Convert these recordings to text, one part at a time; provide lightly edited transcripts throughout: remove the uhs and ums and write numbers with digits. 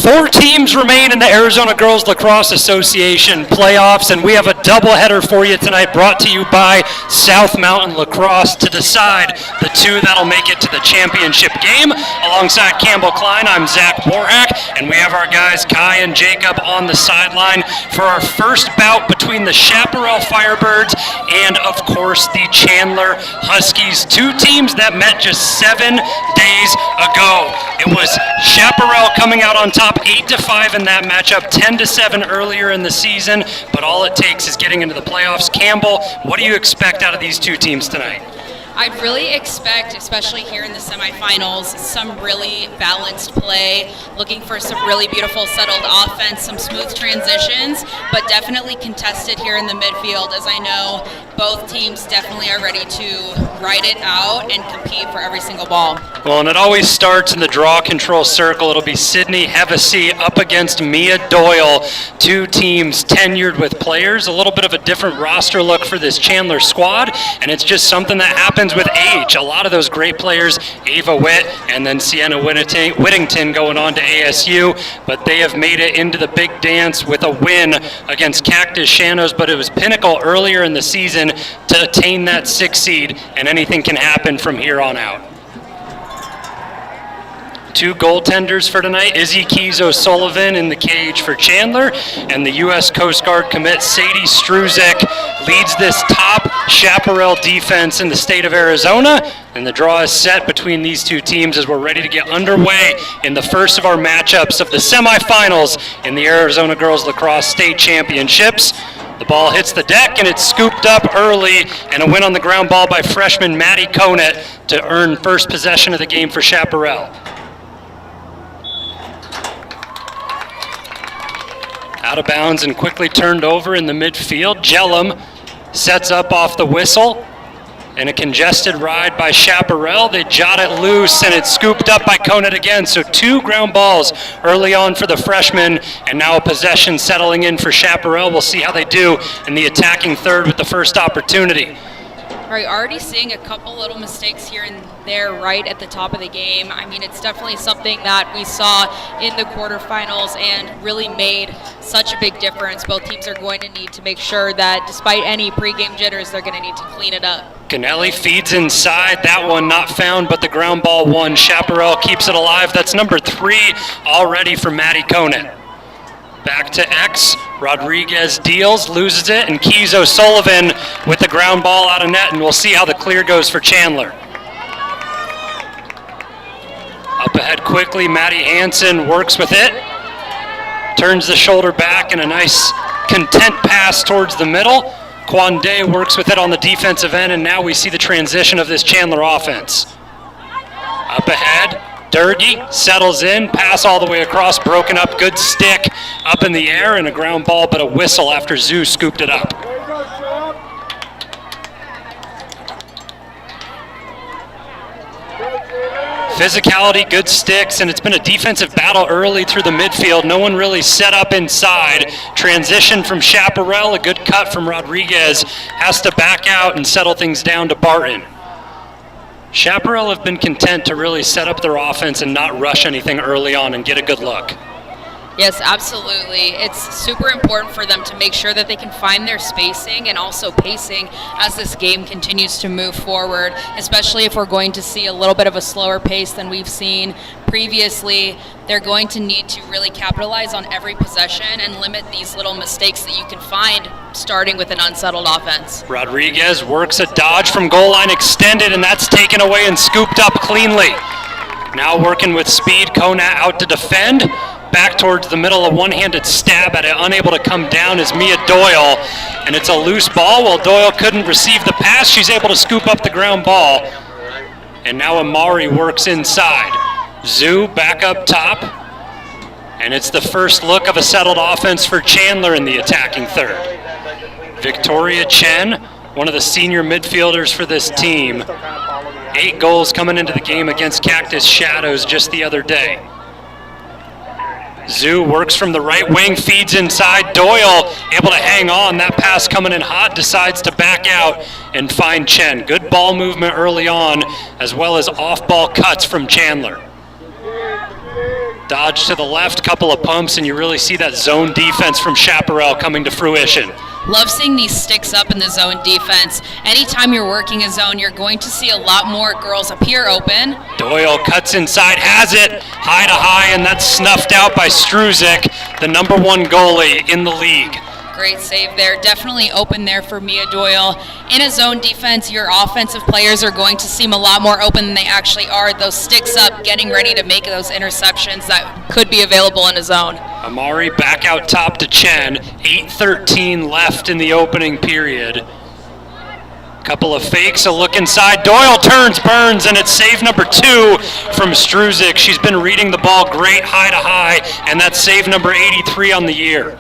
Four teams remain in the Arizona Girls Lacrosse Association playoffs, and we have a doubleheader for you tonight brought to you by South Mountain Lacrosse to decide the two that'll make it to the championship game. Alongside Campbell Klein, I'm Zach Borak, and we have our guys Kai and Jacob on the sideline for our first bout between the Chaparral Firebirds and, of course, the Chandler Huskies, two teams that met just 7 days ago. It was Chaparral coming out on top 8-5 in that matchup, 10-7 earlier in the season, but all it takes is getting into the playoffs. Campbell, what do you expect out of these two teams tonight? I'd really expect, especially here in the semifinals, some really balanced play, looking for some really beautiful settled offense, some smooth transitions, but definitely contested here in the midfield, as I know both teams definitely are ready to ride it out and compete for every single ball. Well, and it always starts in the draw control circle. It'll be Sydney Hevesy up against Mia Doyle, two teams tenured with players, a little bit of a different roster look for this Chandler squad, and it's just something that happens with age. A lot of those great players, Ava Witt and then Sienna Whittington going on to ASU, but they have made it into the big dance with a win against Cactus Shanos, but it was pinnacle earlier in the season to attain that 6th seed, and anything can happen from here on out. Two goaltenders for tonight, Izzy Keys O'Sullivan in the cage for Chandler, and the U.S. Coast Guard commit Sadie Struzek leads this top Chaparral defense in the state of Arizona, and the draw is set between these two teams as we're ready to get underway in the first of our matchups of the semifinals in the Arizona Girls Lacrosse State Championships. The ball hits the deck, and it's scooped up early, and a win on the ground ball by freshman Maddie Conant to earn first possession of the game for Chaparral. Out of bounds and quickly turned over in the midfield. Jellum sets up off the whistle, and a congested ride by Chaparral. They jot it loose, and it's scooped up by Conant again. So two ground balls early on for the freshmen, and now a possession settling in for Chaparral. We'll see how they do in the attacking third with the first opportunity. All right, already seeing a couple little mistakes here and there right at the top of the game. I mean, it's definitely something that we saw in the quarterfinals and really made such a big difference. Both teams are going to need to make sure that despite any pregame jitters, they're going to need to clean it up. Canelli feeds inside. That one not found, but the ground ball won. Chaparral keeps it alive. That's number 3 already for Maddie Conant. Back to X, Rodriguez deals, loses it, and Keys O'Sullivan with the ground ball out of net, and we'll see how the clear goes for Chandler. Up ahead quickly, Maddie Hansen works with it, turns the shoulder back, and a nice content pass towards the middle. Kwande works with it on the defensive end, and now we see the transition of this Chandler offense. Up ahead, Durgy settles in, pass all the way across, broken up, good stick up in the air, and a ground ball, but a whistle after Zoo scooped it up. Physicality, good sticks, and it's been a defensive battle early through the midfield. No one really set up inside. Transition from Chaparral, a good cut from Rodriguez, has to back out and settle things down to Barton. Chaparral have been content to really set up their offense and not rush anything early on and get a good look. Yes, absolutely. It's super important for them to make sure that they can find their spacing and also pacing as this game continues to move forward, especially if we're going to see a little bit of a slower pace than we've seen previously. They're going to need to really capitalize on every possession and limit these little mistakes that you can find starting with an unsettled offense. Rodriguez works a dodge from goal line extended, and that's taken away and scooped up cleanly. Now working with speed, Conant out to defend. Back towards the middle, a one-handed stab at it, unable to come down is Mia Doyle, and it's a loose ball. While Doyle couldn't receive the pass, she's able to scoop up the ground ball, and now Amari works inside. Zoo back up top, and it's the first look of a settled offense for Chandler in the attacking third. Victoria Chen, one of the senior midfielders for this team, 8 goals coming into the game against Cactus Shadows just the other day. Zoo works from the right wing, feeds inside. Doyle able to hang on. That pass coming in hot, decides to back out and find Chen. Good ball movement early on, as well as off-ball cuts from Chandler. Dodge to the left, couple of pumps, and you really see that zone defense from Chaparral coming to fruition. Love seeing these sticks up in the zone defense. Anytime you're working a zone, you're going to see a lot more girls appear open. Doyle cuts inside, has it, high to high, and that's snuffed out by Struzik, the #1 goalie in the league. Great save there. Definitely open there for Mia Doyle. In a zone defense, your offensive players are going to seem a lot more open than they actually are. Those sticks up, getting ready to make those interceptions that could be available in a zone. Amari back out top to Chen. 8:13 left in the opening period. Couple of fakes, a look inside. Doyle turns, burns, and it's save number 2 from Struzik. She's been reading the ball great, high to high, and that's save number 83 on the year.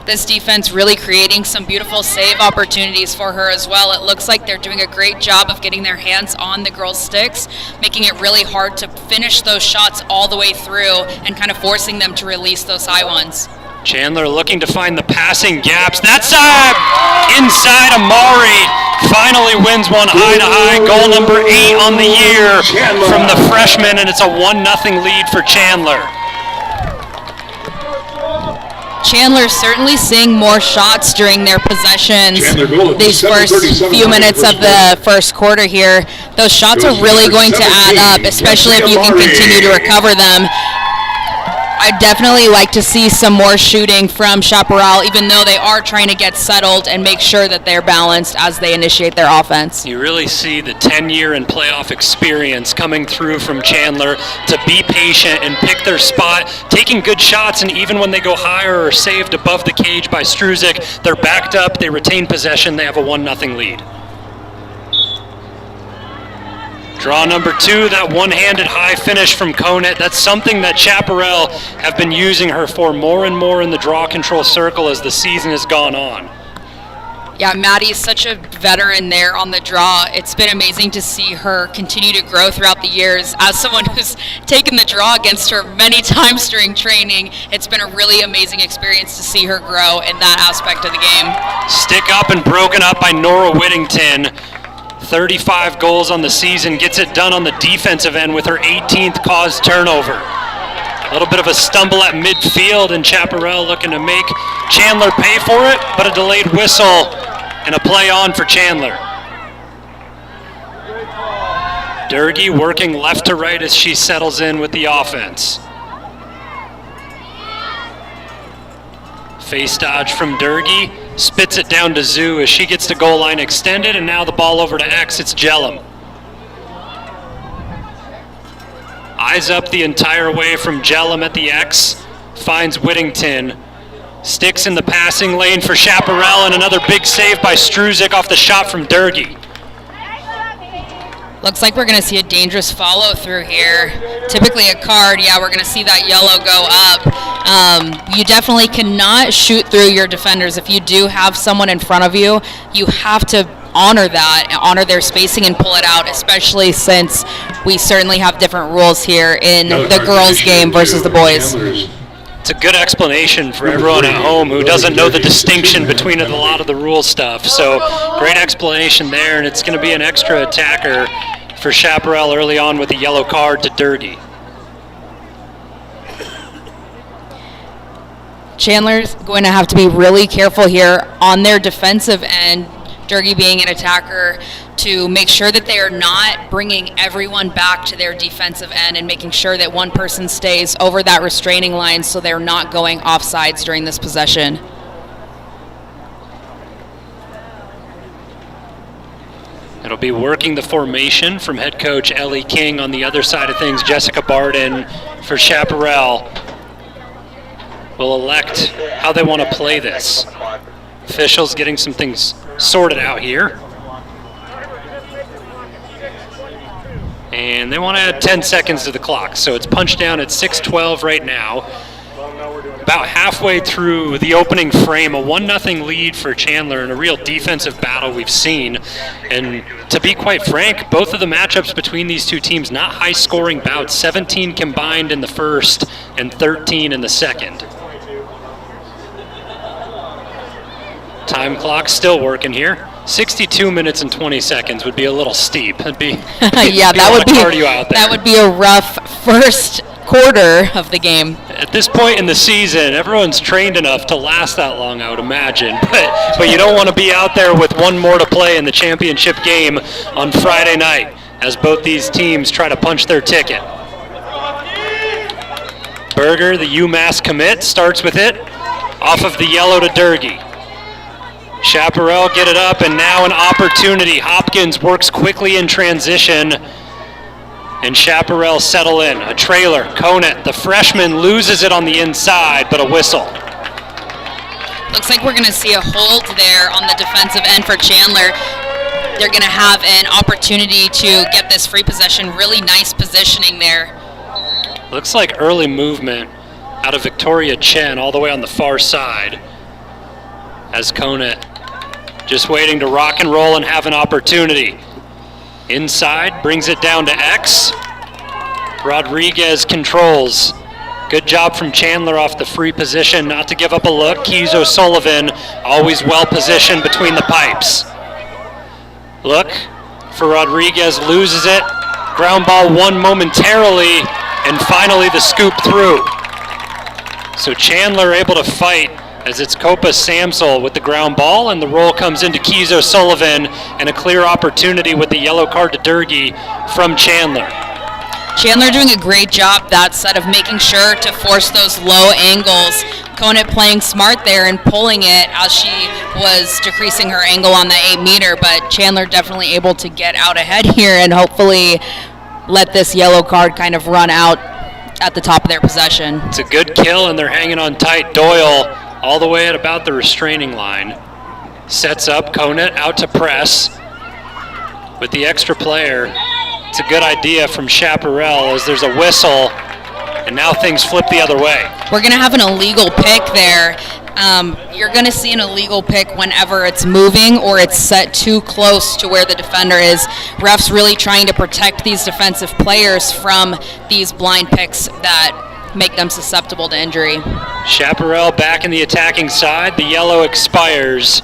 This defense really creating some beautiful save opportunities for her as well. It looks like they're doing a great job of getting their hands on the girls' sticks, making it really hard to finish those shots all the way through and kind of forcing them to release those high ones. Chandler looking to find the passing gaps. That's inside. Amari finally wins one high to high. Goal number 8 on the year from the freshman, and it's a 1-0 lead for Chandler. Chandler certainly seeing more shots during their possessions these first few minutes of the first quarter here. Those shots are really going to add up, especially if you can continue to recover them. I'd definitely like to see some more shooting from Chaparral, even though they are trying to get settled and make sure that they're balanced as they initiate their offense. You really see the 10-year and playoff experience coming through from Chandler to be patient and pick their spot, taking good shots, and even when they go higher or saved above the cage by Struzik, they're backed up, they retain possession, they have a 1-0 lead. Draw number 2, that one-handed high finish from Conant. That's something that Chaparral have been using her for more and more in the draw control circle as the season has gone on. Yeah, Maddie is such a veteran there on the draw. It's been amazing to see her continue to grow throughout the years. As someone who's taken the draw against her many times during training, it's been a really amazing experience to see her grow in that aspect of the game. Stick up and broken up by Nora Whittington. 35 goals on the season, gets it done on the defensive end with her 18th caused turnover. A little bit of a stumble at midfield, and Chaparral looking to make Chandler pay for it, but a delayed whistle and a play on for Chandler. Durgee working left to right as she settles in with the offense. Face dodge from Durgee, spits it down to Zoo as she gets the goal line extended, and now the ball over to X, it's Jellum. Eyes up the entire way from Jellum at the X, finds Whittington. Sticks in the passing lane for Chaparral, and another big save by Struzik off the shot from Durgee. Looks like we're going to see a dangerous follow through here. Typically a card, yeah, we're going to see that yellow go up. You definitely cannot shoot through your defenders. If you do have someone in front of you, you have to honor that, honor their spacing and pull it out, especially since we certainly have different rules here in the girls' game versus the boys. It's a good explanation for everyone at home who doesn't know the distinction between a lot of the rule stuff. So great explanation there, and it's going to be an extra attacker for Chaparral early on with a yellow card to Durgee. Chandler's going to have to be really careful here on their defensive end, Durgee being an attacker, to make sure that they are not bringing everyone back to their defensive end and making sure that one person stays over that restraining line so they're not going offsides during this possession. It'll be working the formation from head coach Ellie King. On the other side of things, Jessica Barden for Chaparral will elect how they want to play this. Officials getting some things sorted out here. And they want to add 10 seconds to the clock, so it's punched down at 6:12 right now. About halfway through the opening frame, a 1-0 lead for Chandler in a real defensive battle we've seen. And to be quite frank, both of the matchups between these two teams, not high-scoring bouts, 17 combined in the first and 13 in the second. Time clock still working here. 62 minutes and 20 seconds would be a little steep. That'd be yeah, that would be cardio out there. That would be a rough first quarter of the game. At this point in the season, everyone's trained enough to last that long, I would imagine. But you don't want to be out there with one more to play in the championship game on Friday night as both these teams try to punch their ticket. Berger, the UMass commit, starts with it. Off of the yellow to Durgee. Chaparral get it up, and now an opportunity. Hopkins works quickly in transition, and Chaparral settle in. A trailer, Conant, the freshman, loses it on the inside, but a whistle. Looks like we're going to see a hold there on the defensive end for Chandler. They're going to have an opportunity to get this free possession. Really nice positioning there. Looks like early movement out of Victoria Chen all the way on the far side, as Conant just waiting to rock and roll and have an opportunity. Inside, brings it down to X. Rodriguez controls. Good job from Chandler off the free position, not to give up a look. Keys O'Sullivan, always well positioned between the pipes. Look for Rodriguez, loses it. Ground ball won momentarily, and finally the scoop through. So Chandler able to fight as it's Copa Samsel with the ground ball, and the roll comes into Keys O'Sullivan, and a clear opportunity with the yellow card to Durgee from Chandler. Chandler doing a great job that set of making sure to force those low angles. Conant playing smart there and pulling it as she was decreasing her angle on the 8-meter, but Chandler definitely able to get out ahead here and hopefully let this yellow card kind of run out at the top of their possession. It's a good kill, and they're hanging on tight. Doyle all the way at about the restraining line. Sets up, Conant out to press with the extra player. It's a good idea from Chaparral as there's a whistle, and now things flip the other way. We're going to have an illegal pick there. You're going to see an illegal pick whenever it's moving or it's set too close to where the defender is. Refs really trying to protect these defensive players from these blind picks that make them susceptible to injury. Chaparral back in the attacking side. The yellow expires.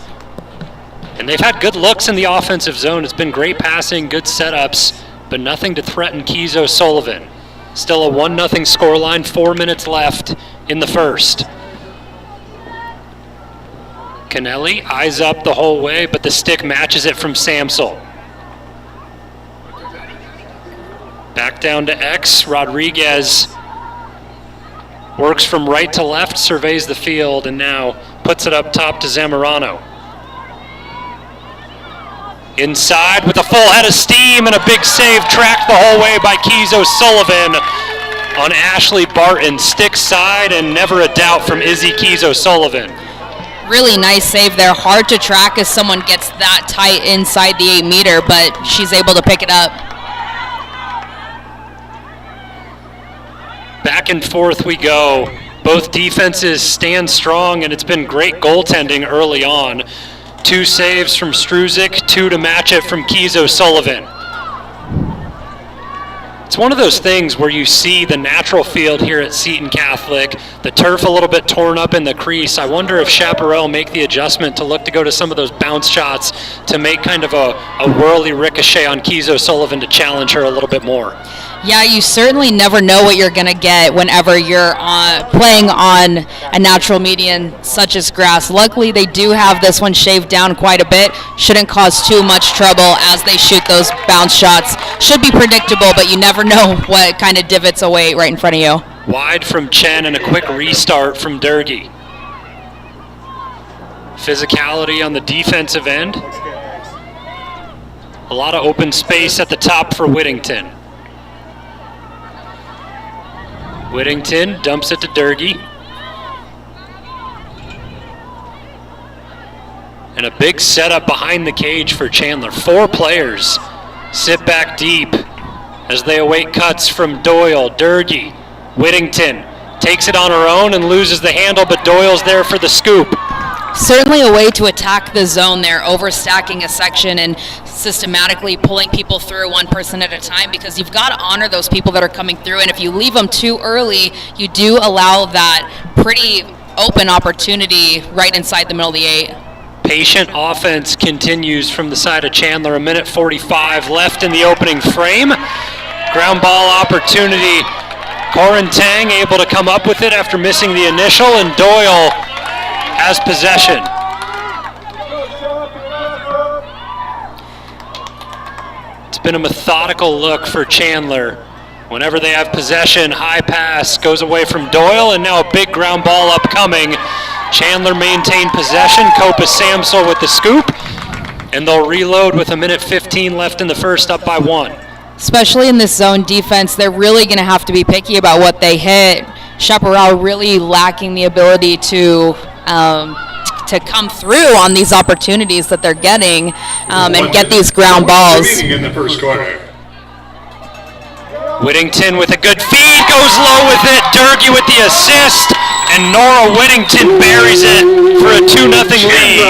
And they've had good looks in the offensive zone. It's been great passing, good setups, but nothing to threaten Keys O'Sullivan. Still a 1-0 scoreline, 4 minutes left in the first. Kennelly eyes up the whole way, but the stick matches it from Samsel. Back down to X. Rodriguez works from right to left, surveys the field, and now puts it up top to Zamorano. Inside with a full head of steam and a big save tracked the whole way by Keys O'Sullivan on Ashley Barton. Stick side, and never a doubt from Izzy Keys O'Sullivan. Really nice save there. Hard to track as someone gets that tight inside the 8-meter, but she's able to pick it up. Back and forth we go. Both defenses stand strong, and it's been great goaltending early on. 2 saves from Struzik, 2 to match it from Keys O'Sullivan. It's one of those things where you see the natural field here at Seton Catholic, the turf a little bit torn up in the crease. I wonder if Chaparral make the adjustment to look to go to some of those bounce shots to make kind of a whirly ricochet on Keys O'Sullivan to challenge her a little bit more. Yeah, you certainly never know what you're going to get whenever you're playing on a natural median such as grass. Luckily, they do have this one shaved down quite a bit. Shouldn't cause too much trouble as they shoot those bounce shots. Should be predictable, but you never know what kind of divots await right in front of you. Wide from Chen and a quick restart from Durgee. Physicality on the defensive end. A lot of open space at the top for Whittington. Whittington dumps it to Durgee. And a big setup behind the cage for Chandler. 4 players sit back deep as they await cuts from Doyle. Durgee, Whittington takes it on her own and loses the handle, but Doyle's there for the scoop. Certainly a way to attack the zone there, overstacking a section and systematically pulling people through one person at a time, because you've got to honor those people that are coming through, and if you leave them too early, you do allow that pretty open opportunity right inside the middle of the 8. Patient offense continues from the side of Chandler. 1:45 left in the opening frame. Ground ball opportunity Corentang able to come up with it after missing the initial, and Doyle has possession. It's been a methodical look for Chandler. Whenever they have possession, high pass goes away from Doyle, and now a big ground ball upcoming. Chandler maintained possession. Copa Samsel with the scoop, and they'll reload with 1:15 left in the first, up by 1. Especially in this zone defense, they're really going to have to be picky about what they hit. Chaparral really lacking the ability to come through on these opportunities that they're getting and get these ground balls. In the first quarter. Whittington with a good feed, goes low with it. Durkee with the assist, and Nora Whittington buries it for a 2-0 lead.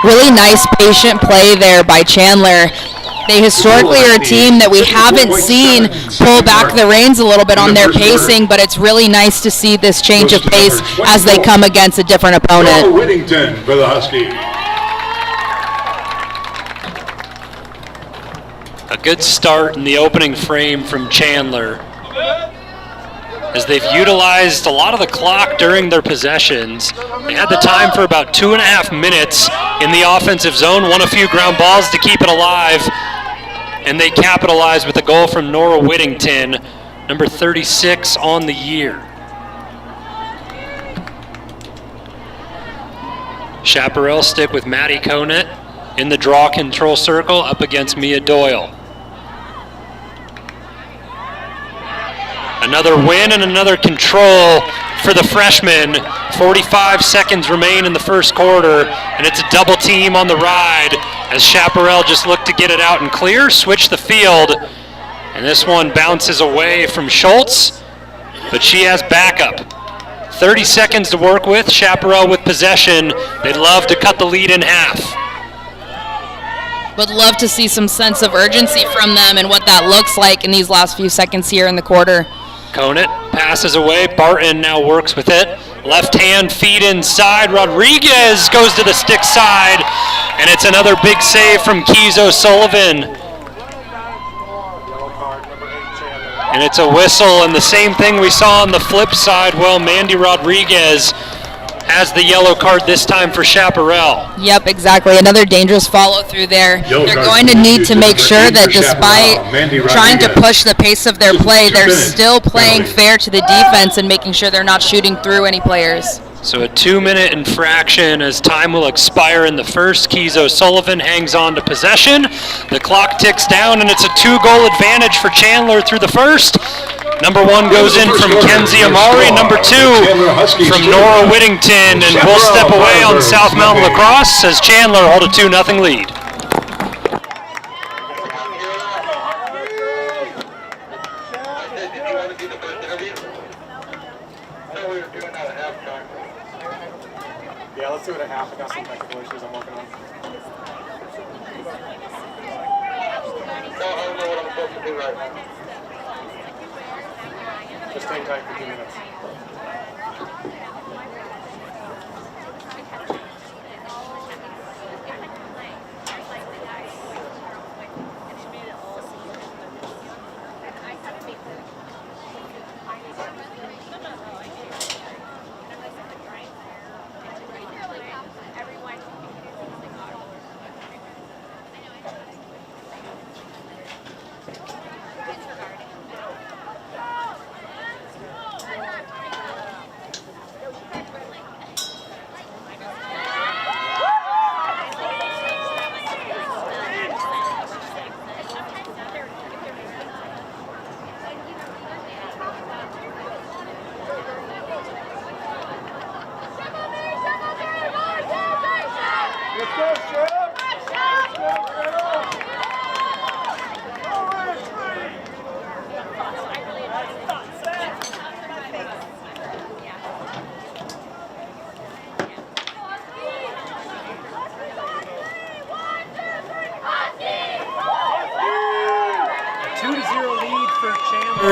Really nice patient play there by Chandler. They historically are a team that we haven't seen pull back the reins a little bit on their pacing, but it's really nice to see this change of pace as they come against a different opponent. Whittington for the Huskies. A good start in the opening frame from Chandler, as they've utilized a lot of the clock during their possessions. They had the time for about 2.5 minutes in the offensive zone, won a few ground balls to keep it alive, and they capitalized with a goal from Nora Whittington, number 36 on the year. Chaparral stick with Maddie Conant in the draw control circle up against Mia Doyle. Another win and another control for the freshman. 45 seconds remain in the first quarter, and it's a double team on the ride as Chaparral just looked to get it out and clear, switch the field, and this one bounces away from Schultz, but she has backup. 30 seconds to work with, Chaparral with possession. They'd love to cut the lead in half. Would love to see some sense of urgency from them and what that looks like in these last few seconds here in the quarter. Conant passes away. Barton now works with it. Left hand feed inside. Rodriguez goes to the stick side, and it's another big save from Keys O'Sullivan. And it's a whistle, and the same thing we saw on the flip side. Well, Mandy Rodriguez has the yellow card this time for Chaparral. Yep, exactly. Another dangerous follow through there. They're going to need to make sure that despite trying to push the pace of their play, they're still playing fair to the defense and making sure they're not shooting through any players. So a 2-minute infraction as time will expire in the first. Keys O'Sullivan hangs on to possession. The clock ticks down, and it's a 2-goal advantage for Chandler through the first. Number 1 goes in from Kenzie Amari. Number 2 from Nora Whittington. And we'll step away on South Mountain Lacrosse as Chandler hold a 2-0 lead. Yeah, let's do it at half. I got some technical issues I'm working on. I don't know what I'm supposed to do right now. Just hang tight for 2 minutes.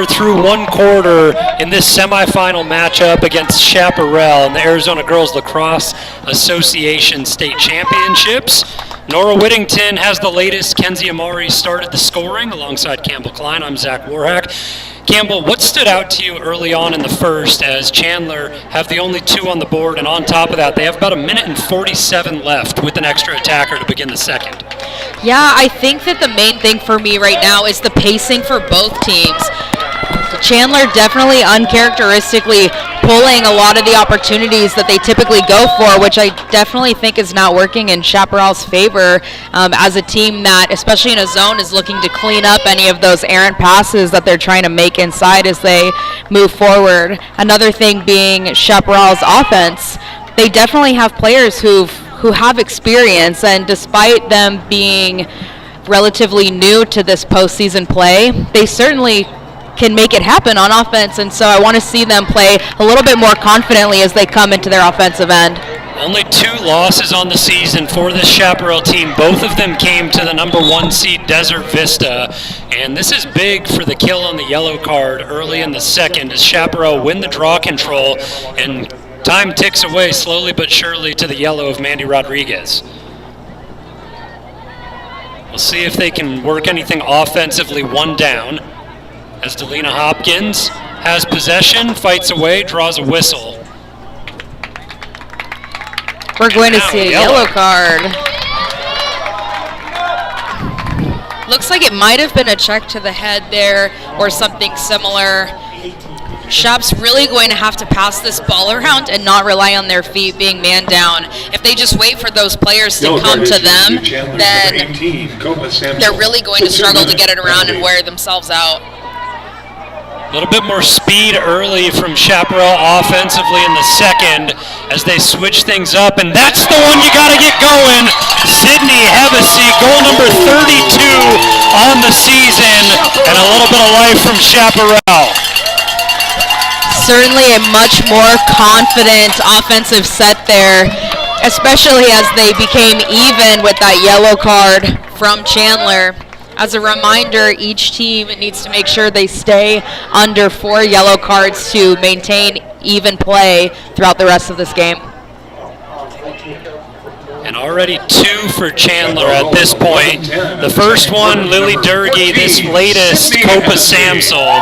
Through one quarter in this semifinal matchup against Chaparral in the Arizona Girls Lacrosse Association State Championships. Nora Whittington has the latest. Kenzie Amari started the scoring alongside Campbell Klein. I'm Zach Warhack. Campbell, what stood out to you early on in the first as Chandler have the only 2 on the board, and on top of that, they have about 1:47 left with an extra attacker to begin the second? Yeah, I think that the main thing for me right now is the pacing for both teams. Chandler definitely uncharacteristically pulling a lot of the opportunities that they typically go for, which I definitely think is not working in Chaparral's favor as a team that, especially in a zone, is looking to clean up any of those errant passes that they're trying to make inside as they move forward. Another thing being Chaparral's offense. They definitely have players who have experience, and despite them being relatively new to this postseason play, they certainly can make it happen on offense, and so I want to see them play a little bit more confidently as they come into their offensive end. Only 2 losses on the season for this Chaparral team. Both of them came to the number 1 seed Desert Vista, and this is big for the kill on the yellow card early in the second as Chaparral win the draw control, and time ticks away slowly but surely to the yellow of Mandy Rodriguez. We'll see if they can work anything offensively, 1 down. As Delina Hopkins has possession, fights away, draws a whistle. We're going to see a yellow card. Looks like it might have been a check to the head there or something similar. Shop's really going to have to pass this ball around and not rely on their feet being man down. If they just wait for those players to come to them, then they're really going to struggle to get it around and wear themselves out. A little bit more speed early from Chaparral offensively in the second as they switch things up, and that's the one you got to get going. Sydney Hevesy, goal number 32 on the season, and a little bit of life from Chaparral. Certainly a much more confident offensive set there, especially as they became even with that yellow card from Chandler. As a reminder, each team needs to make sure they stay under 4 yellow cards to maintain even play throughout the rest of this game. And already 2 for Chandler at this point. The first one, Lily Durgee, this latest, Copa Samsel.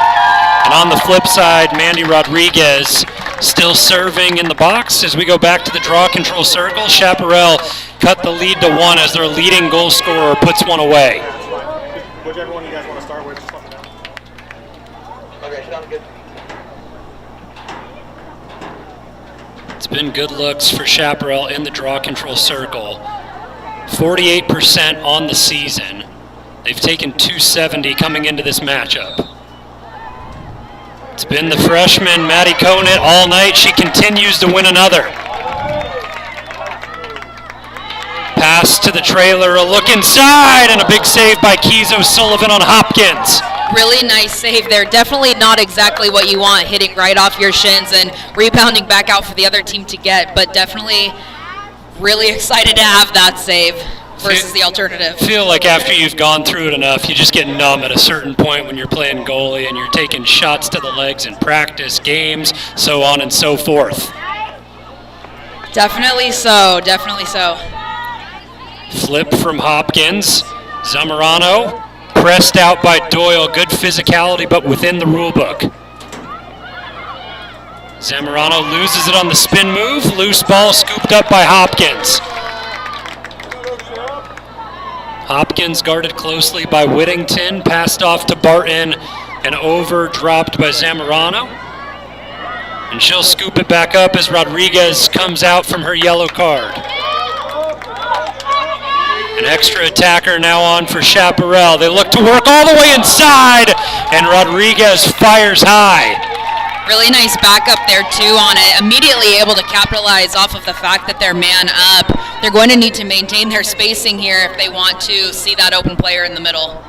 And on the flip side, Mandy Rodriguez still serving in the box as we go back to the draw control circle. Chaparral cut the lead to 1 as their leading goal scorer puts 1 away. Whichever one you guys want to start with, just let me know. Okay, sounds good. It's been good looks for Chaparral in the draw control circle. 48% on the season. They've taken 270 coming into this matchup. It's been the freshman, Maddie Conant, all night. She continues to win another. Pass to the trailer, a look inside, and a big save by Keys O'Sullivan on Hopkins. Really nice save there. Definitely not exactly what you want, hitting right off your shins and rebounding back out for the other team to get, but definitely really excited to have that save versus the alternative. Feel like after you've gone through it enough, you just get numb at a certain point when you're playing goalie and you're taking shots to the legs in practice, games, so on and so forth. Definitely so, definitely so. Flip from Hopkins. Zamorano pressed out by Doyle. Good physicality, but within the rule book. Zamorano loses it on the spin move. Loose ball scooped up by Hopkins. Hopkins guarded closely by Whittington. Passed off to Barton and over dropped by Zamorano. And she'll scoop it back up as Rodriguez comes out from her yellow card. An extra attacker now on for Chaparral. They look to work all the way inside, and Rodriguez fires high. Really nice backup there, too, on it. Immediately able to capitalize off of the fact that they're man up. They're going to need to maintain their spacing here if they want to see that open player in the middle.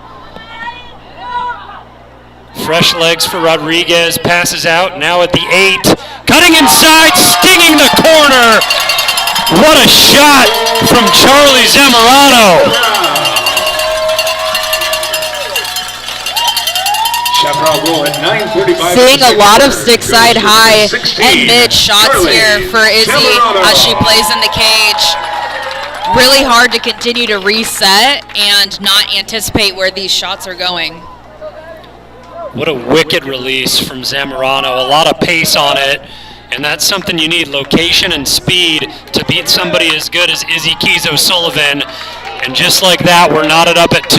Fresh legs for Rodriguez. Passes out, now at the 8. Cutting inside, stinging the corner. What a shot from Charlie Zamorano. Seeing a lot of stick side high and mid shots here for Izzy as she plays in the cage. Really hard to continue to reset and not anticipate where these shots are going. What a wicked release from Zamorano. A lot of pace on it, and that's something you need, location and speed, to beat somebody as good as Izzy Keys O'Sullivan. And just like that, we're knotted up at 2.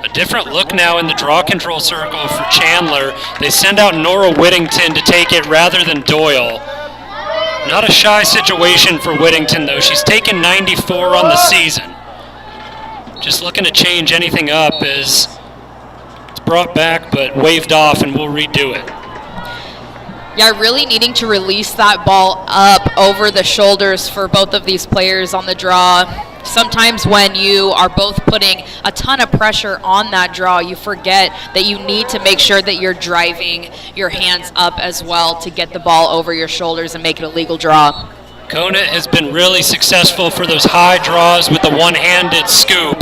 A different look now in the draw control circle for Chandler. They send out Nora Whittington to take it rather than Doyle. Not a shy situation for Whittington, though. She's taken 94 on the season. Just looking to change anything up as it's brought back but waved off, and we'll redo it. Yeah, really needing to release that ball up over the shoulders for both of these players on the draw. Sometimes when you are both putting a ton of pressure on that draw, you forget that you need to make sure that you're driving your hands up as well to get the ball over your shoulders and make it a legal draw. Conant has been really successful for those high draws with the one-handed scoop.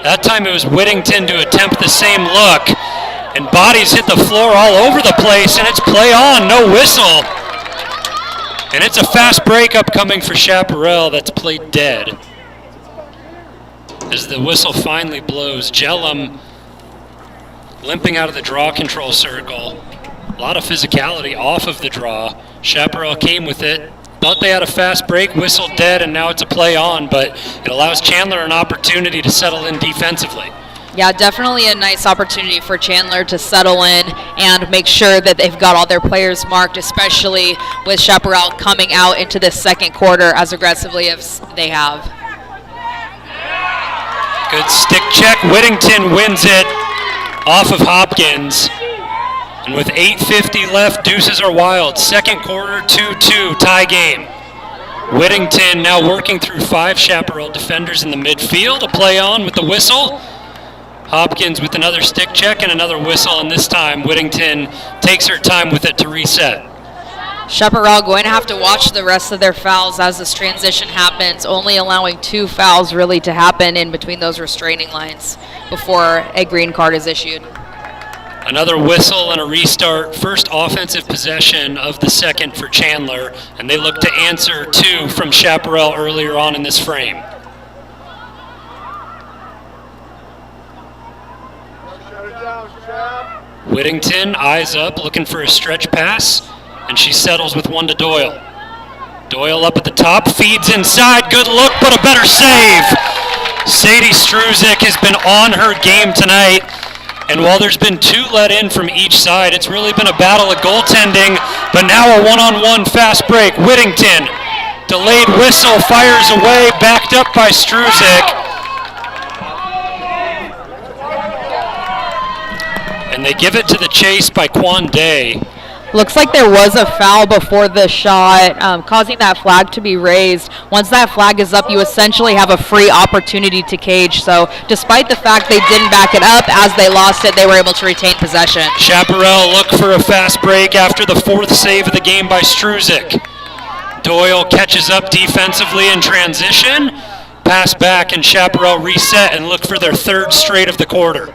That time it was Whittington to attempt the same look, and bodies hit the floor all over the place, and it's play on, no whistle. And it's a fast break upcoming for Chaparral that's played dead. As the whistle finally blows, Jellum limping out of the draw control circle. A lot of physicality off of the draw. Chaparral came with it. Thought they had a fast break, whistle dead, and now it's a play on, but it allows Chandler an opportunity to settle in defensively. Yeah, definitely a nice opportunity for Chandler to settle in and make sure that they've got all their players marked, especially with Chaparral coming out into this second quarter as aggressively as they have. Good stick check. Whittington wins it off of Hopkins. And with 8:50 left, deuces are wild. Second quarter, 2-2, tie game. Whittington now working through 5 Chaparral defenders in the midfield. A play on with the whistle. Hopkins with another stick check and another whistle, and this time Whittington takes her time with it to reset. Chaparral going to have to watch the rest of their fouls as this transition happens, only allowing 2 fouls really to happen in between those restraining lines before a green card is issued. Another whistle and a restart. First offensive possession of the second for Chandler, and they look to answer 2 from Chaparral earlier on in this frame. Whittington, eyes up, looking for a stretch pass, and she settles with one to Doyle. Doyle up at the top, feeds inside, good look, but a better save. Sadie Struzik has been on her game tonight, and while there's been 2 let in from each side, it's really been a battle of goaltending, but now a one-on-one fast break. Whittington, delayed whistle, fires away, backed up by Struzik. And they give it to the chase by Kwande. Looks like there was a foul before the shot, causing that flag to be raised. Once that flag is up, you essentially have a free opportunity to cage. So despite the fact they didn't back it up, as they lost it, they were able to retain possession. Chaparral look for a fast break after the 4th save of the game by Struzik. Doyle catches up defensively in transition. Pass back, and Chaparral reset and look for their 3rd straight of the quarter.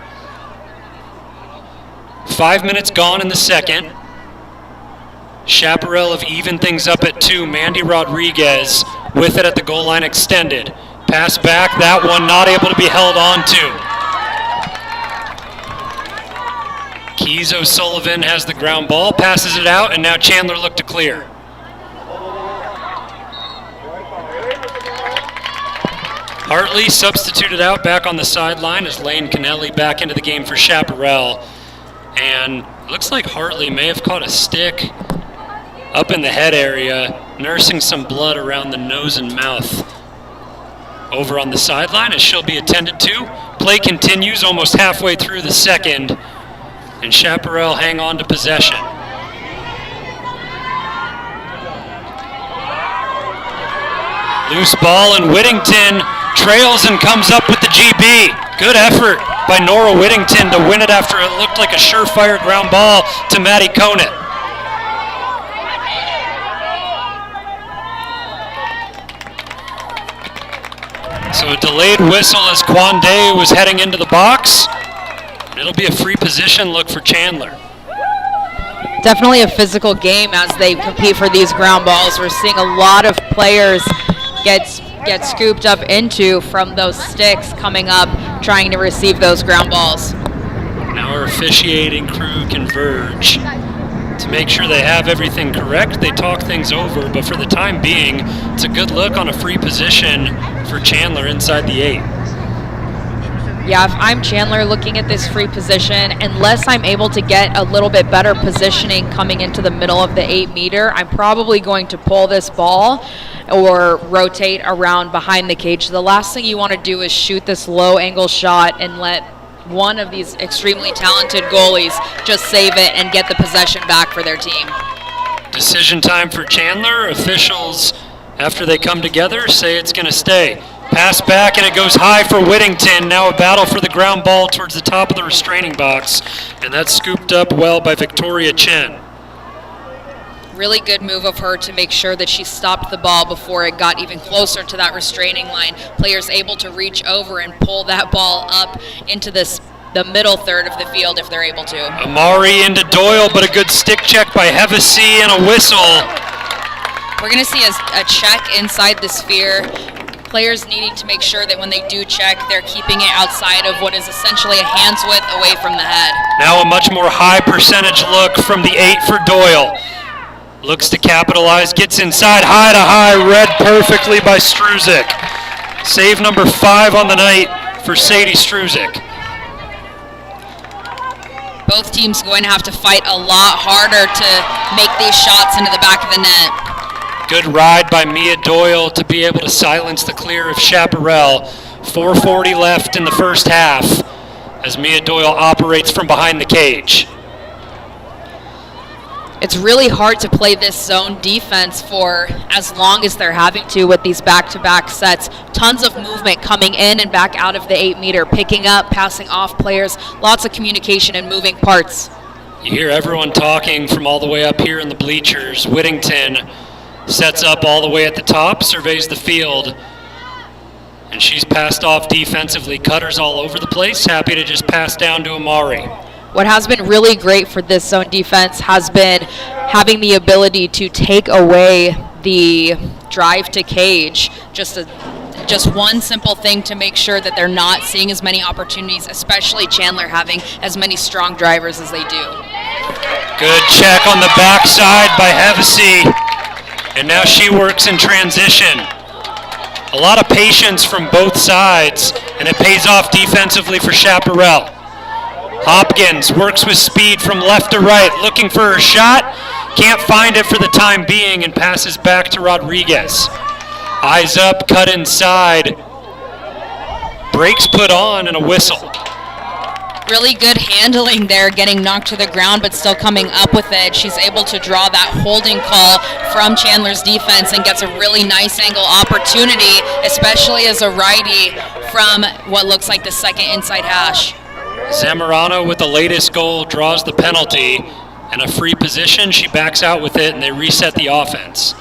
5 minutes gone in the second. Chaparral have evened things up at 2. Mandy Rodriguez with it at the goal line extended. Pass back, that one not able to be held on to. Keys O'Sullivan has the ground ball, passes it out, and now Chandler look to clear. Hartley substituted out back on the sideline as Lane Kennelly back into the game for Chaparral. And looks like Hartley may have caught a stick up in the head area, nursing some blood around the nose and mouth. Over on the sideline as she'll be attended to. Play continues almost halfway through the second, and Chaparral hang on to possession. Loose ball, and Whittington trails and comes up with the GB. Good effort by Nora Whittington to win it after it looked like a surefire ground ball to Maddie Conant. So a delayed whistle as Kwande was heading into the box. It'll be a free position look for Chandler. Definitely a physical game as they compete for these ground balls. We're seeing a lot of players get get scooped up into from those sticks coming up, trying to receive those ground balls. Now our officiating crew converge to make sure they have everything correct. They talk things over, but for the time being, it's a good look on a free position for Chandler inside the 8. Yeah, if I'm Chandler looking at this free position, unless I'm able to get a little bit better positioning coming into the middle of the 8 meter, I'm probably going to pull this ball or rotate around behind the cage. The last thing you want to do is shoot this low angle shot and let one of these extremely talented goalies just save it and get the possession back for their team. Decision time for Chandler. Officials, after they come together, say it's going to stay. Pass back, and it goes high for Whittington. Now a battle for the ground ball towards the top of the restraining box, and that's scooped up well by Victoria Chen. Really good move of her to make sure that she stopped the ball before it got even closer to that restraining line. Players able to reach over and pull that ball up into the middle third of the field if they're able to. Amari into Doyle, but a good stick check by Hevesy and a whistle. We're going to see a check inside the sphere. Players needing to make sure that when they do check, they're keeping it outside of what is essentially a hand's width away from the head. Now a much more high percentage look from the 8 for Doyle. Looks to capitalize, gets inside, high to high, read perfectly by Struzik. Save number 5 on the night for Sadie Struzik. Both teams going to have to fight a lot harder to make these shots into the back of the net. Good ride by Mia Doyle to be able to silence the clear of Chaparral. 4:40 left in the first half as Mia Doyle operates from behind the cage. It's really hard to play this zone defense for as long as they're having to with these back-to-back sets. Tons of movement coming in and back out of the 8 meter, picking up, passing off players, lots of communication and moving parts. You hear everyone talking from all the way up here in the bleachers. Whittington sets up all the way at the top, surveys the field, and she's passed off defensively. Cutters all over the place, happy to just pass down to Amari. What has been really great for this zone defense has been having the ability to take away the drive to cage. Just one simple thing to make sure that they're not seeing as many opportunities, especially Chandler having as many strong drivers as they do. Good check on the backside by Hevesy. And now she works in transition. A lot of patience from both sides, and it pays off defensively for Chaparral. Hopkins works with speed from left to right, looking for her shot. Can't find it for the time being and passes back to Rodriguez. Eyes up, cut inside. Brakes put on and a whistle. Really good handling there, getting knocked to the ground, but still coming up with it. She's able to draw that holding call from Chandler's defense and gets a really nice angle opportunity, especially as a righty from what looks like the second inside hash. Zamorano with the latest goal draws the penalty, and a free position. She backs out with it, and they reset the offense.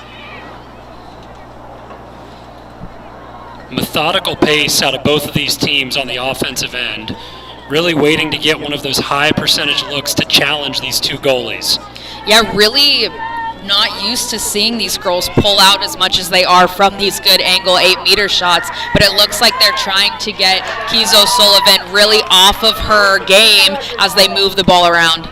Methodical pace out of both of these teams on the offensive end. Really waiting to get one of those high percentage looks to challenge these two goalies. Yeah, really not used to seeing these girls pull out as much as they are from these good angle 8 meter shots, but it looks like they're trying to get Kizo Sullivan really off of her game as they move the ball around.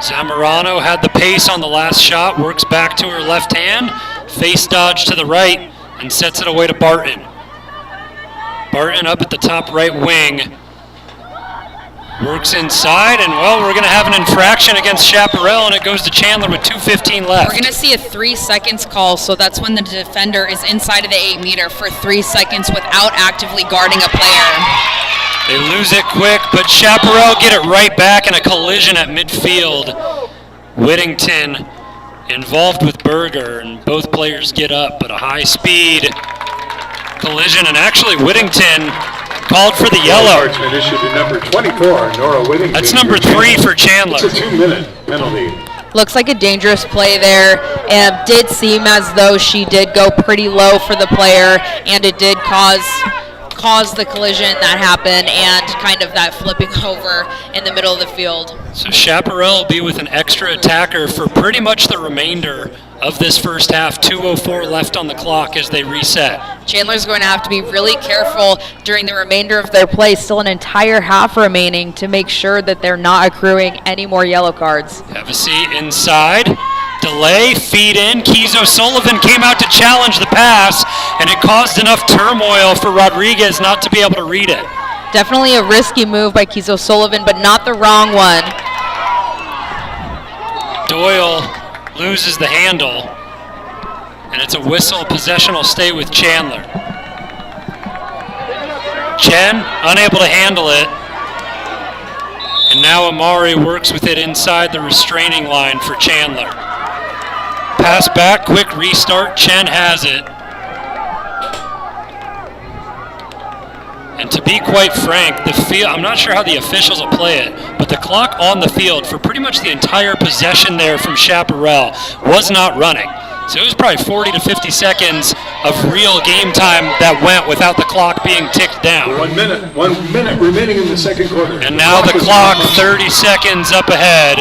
Zamorano had the pace on the last shot, works back to her left hand, face dodge to the right, and sets it away to Barton. Barton up at the top right wing. Works inside, and well, we're going to have an infraction against Chaparral, and it goes to Chandler with 2:15 left. We're going to see a 3 seconds call, so that's when the defender is inside of the 8 meter for 3 seconds without actively guarding a player. They lose it quick, but Chaparral get it right back in a collision at midfield. Whittington involved with Berger, and both players get up, but a high-speed collision, and actually Whittington called for the yellow. Issued to number 24, Nora Whittington. That's number 3 for Chandler. It's a 2-minute penalty. Looks like a dangerous play there, and it did seem as though she did go pretty low for the player, and it did cause the collision that happened and kind of that flipping over in the middle of the field. So Chaparral will be with an extra attacker for pretty much the remainder of this first half. 2:04 left on the clock as they reset. Chandler's going to have to be really careful during the remainder of their play, still an entire half remaining, to make sure that they're not accruing any more yellow cards. Hevesy inside. Delay, feed in. Keys O'Sullivan came out to challenge the pass, and it caused enough turmoil for Rodriguez not to be able to read it. Definitely a risky move by Keys O'Sullivan, but not the wrong one. Doyle loses the handle, and it's a whistle. Possession will stay with Chandler. Chen unable to handle it, and now Amari works with it inside the restraining line for Chandler. Pass back, quick restart. Chen has it. And to be quite frank, the field, I'm not sure how the officials will play it, but the clock on the field for pretty much the entire possession there from Chaparral was not running. So it was probably 40 to 50 seconds of real game time that went without the clock being ticked down. 1 minute remaining in the second quarter. And now the clock 30 seconds up ahead.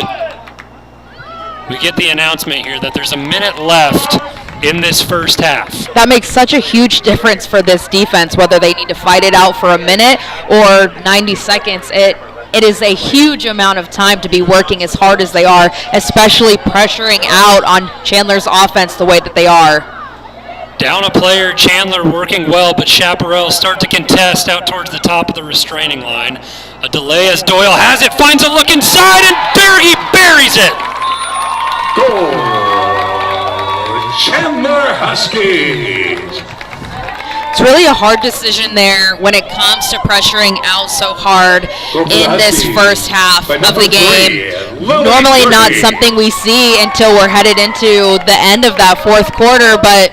We get the announcement here that there's a minute left in this first half. That makes such a huge difference for this defense, whether they need to fight it out for a minute or 90 seconds. It is a huge amount of time to be working as hard as they are, especially pressuring out on Chandler's offense the way that they are. Down a player, Chandler working well, but Chaparral start to contest out towards the top of the restraining line. A delay as Doyle has it, finds a look inside, and Durkee buries it. Goal! Chandler Huskies! It's really a hard decision there when it comes to pressuring out so hard in this first half of the game. Normally not something we see until we're headed into the end of that fourth quarter, but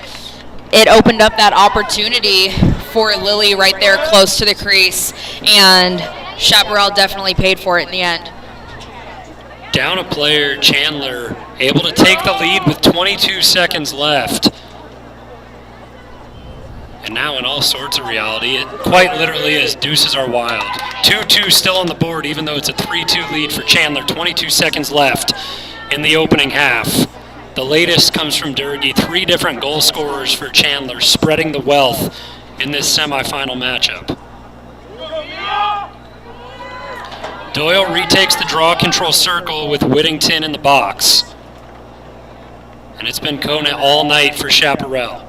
it opened up that opportunity for Lily right there close to the crease, and Chaparral definitely paid for it in the end. Down a player, Chandler able to take the lead with 22 seconds left. And now in all sorts of reality, it quite literally is deuces are wild. 2-2 still on the board, even though it's a 3-2 lead for Chandler. 22 seconds left in the opening half. The latest comes from Durkee. 3 different goal scorers for Chandler, spreading the wealth in this semifinal matchup. Doyle retakes the draw control circle with Whittington in the box. And it's been Conant all night for Chaparral.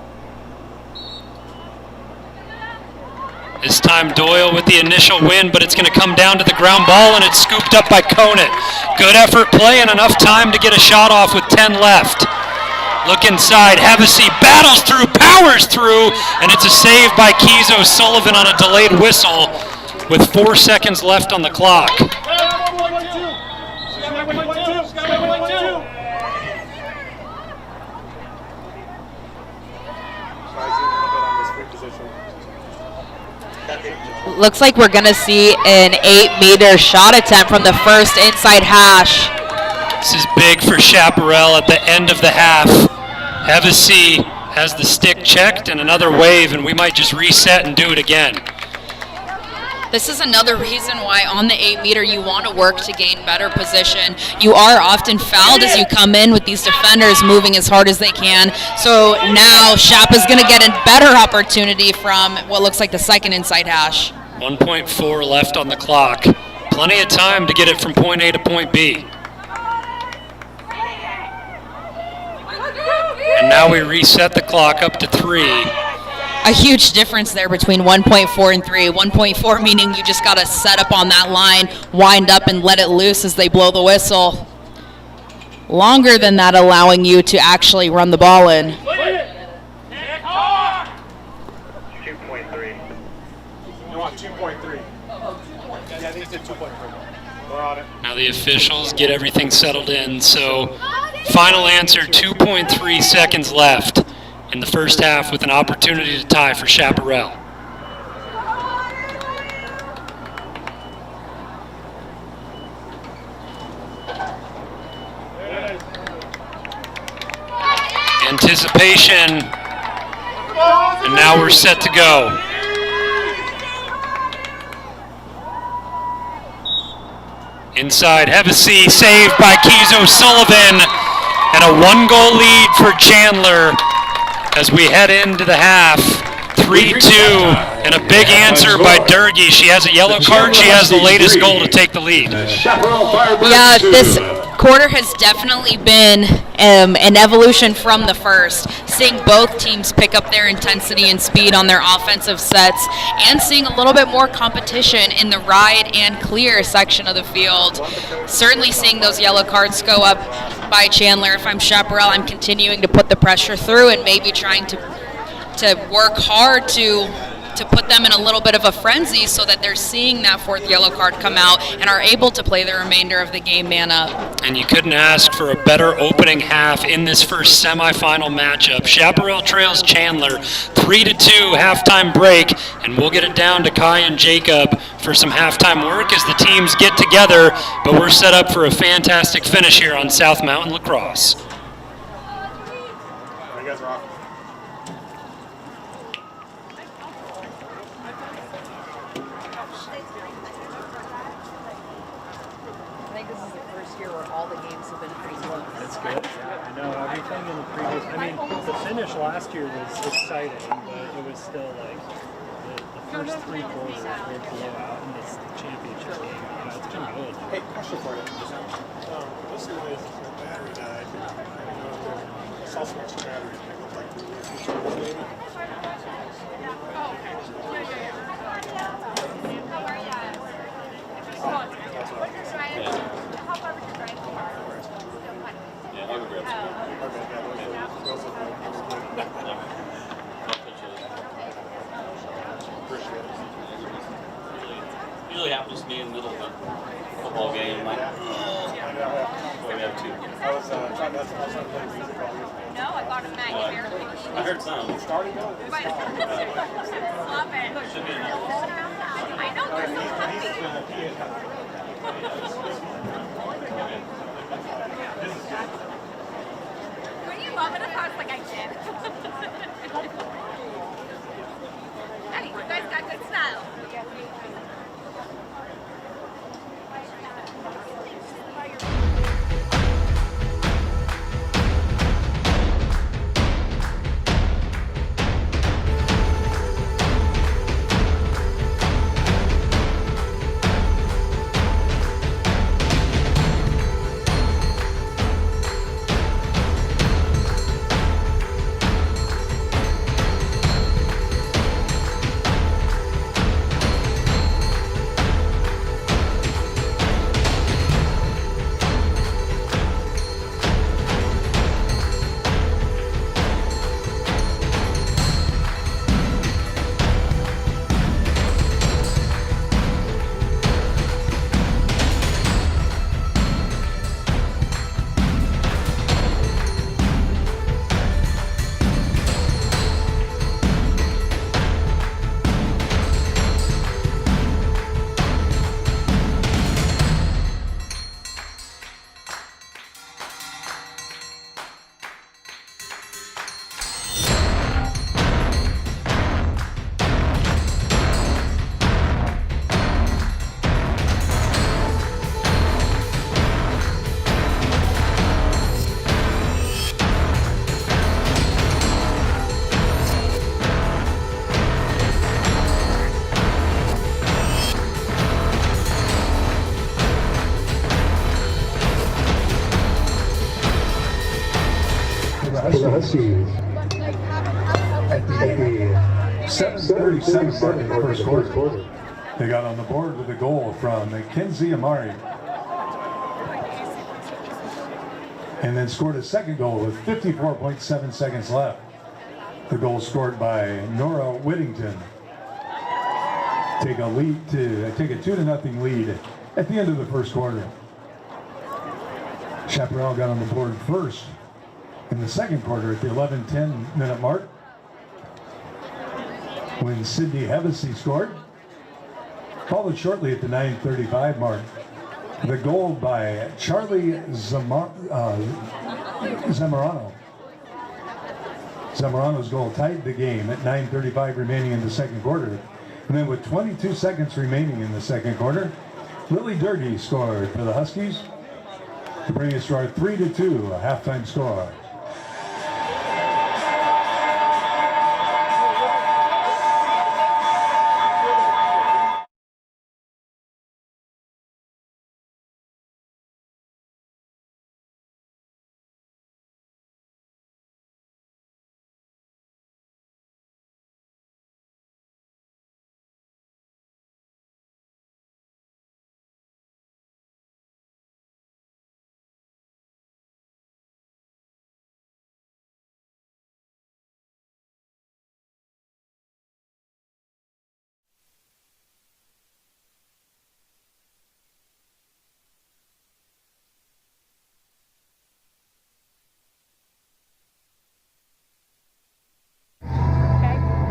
This time Doyle with the initial win, but it's going to come down to the ground ball, and it's scooped up by Conant. Good effort play and enough time to get a shot off with 10 left. Look inside, Hevesy battles through, powers through, and it's a save by Keys O'Sullivan on a delayed whistle with 4 seconds left on the clock. Looks like we're going to see an 8-meter shot attempt from the first inside hash. This is big for Chaparral at the end of the half. Hevesy has the stick checked and another wave, and we might just reset and do it again. This is another reason why on the 8-meter you want to work to gain better position. You are often fouled as you come in with these defenders moving as hard as they can. So now Chapa's going to get a better opportunity from what looks like the second inside hash. 1.4 left on the clock. Plenty of time to get it from point A to point B. And now we reset the clock up to 3. A huge difference there between 1.4 and 3. 1.4 meaning you just got to set up on that line, wind up, and let it loose as they blow the whistle. Longer than that, allowing you to actually run the ball in. 2.3. You want 2.3. Yeah, they said 2.3. We're on it. Now the officials get everything settled in. So final answer, 2.3 seconds left in the first half with an opportunity to tie for Chaparral. Anticipation, and now we're set to go. Inside, Hevesy saved by Keys O'Sullivan, And a 1-goal lead for Chandler as we head into the half. 3-2, and a big answer by Durkee. She has a yellow card. She has the latest goal to take the lead. Chaparral Firebirds Yeah, 2. this quarter has definitely been an evolution from the first. Seeing both teams pick up their intensity and speed on their offensive sets, and seeing a little bit more competition in the ride and clear section of the field. Certainly seeing those yellow cards go up by Chandler. If I'm Chaparral, I'm continuing to put the pressure through and maybe trying to work hard to put them in a little bit of a frenzy so that they're seeing that fourth yellow card come out and are able to play the remainder of the game man up. And you couldn't ask for a better opening half in this first semifinal matchup. Chaparral trails Chandler 3-2, halftime break, and we'll get it down to Kai and Jacob for some halftime work as the teams get together, but we're set up for a fantastic finish here on South Mountain Lacrosse. You guys are off. I think this is the first year where all the games have been pretty close. That's good. Yeah, I know everything in the previous. I mean, the finish last year was exciting, but it was still like the first 3 quarters were blowout in this championship game. You know, it's been good. Hey, question for you. This is battery died. I saw some extra batteries. They look like maybe. Usually happens to me in the middle of a football game. Like, we have 2. I was trying to play music all year. No, I got a Mac. I heard some. Starting out. But stop it. Should be enough. I know they're so happy. When you love it, I was like, I did. Hey, you guys got good style. The Huskies at the 7:37 mark in the first quarter. They got on the board with a goal from Mackenzie Amari. And then scored a second goal with 54.7 seconds left. The goal scored by Nora Whittington. Take a 2-0 lead at the end of the first quarter. Chaparral got on the board first in the second quarter at the 11:10 minute mark when Sydney Hevesy scored. Followed shortly at the 9:35 mark. The goal by Charlie Zamorano. Zamorano's goal tied the game at 9:35 remaining in the second quarter. And then with 22 seconds remaining in the second quarter, Lily Durkee scored for the Huskies. to bring us to our 3-2 halftime score.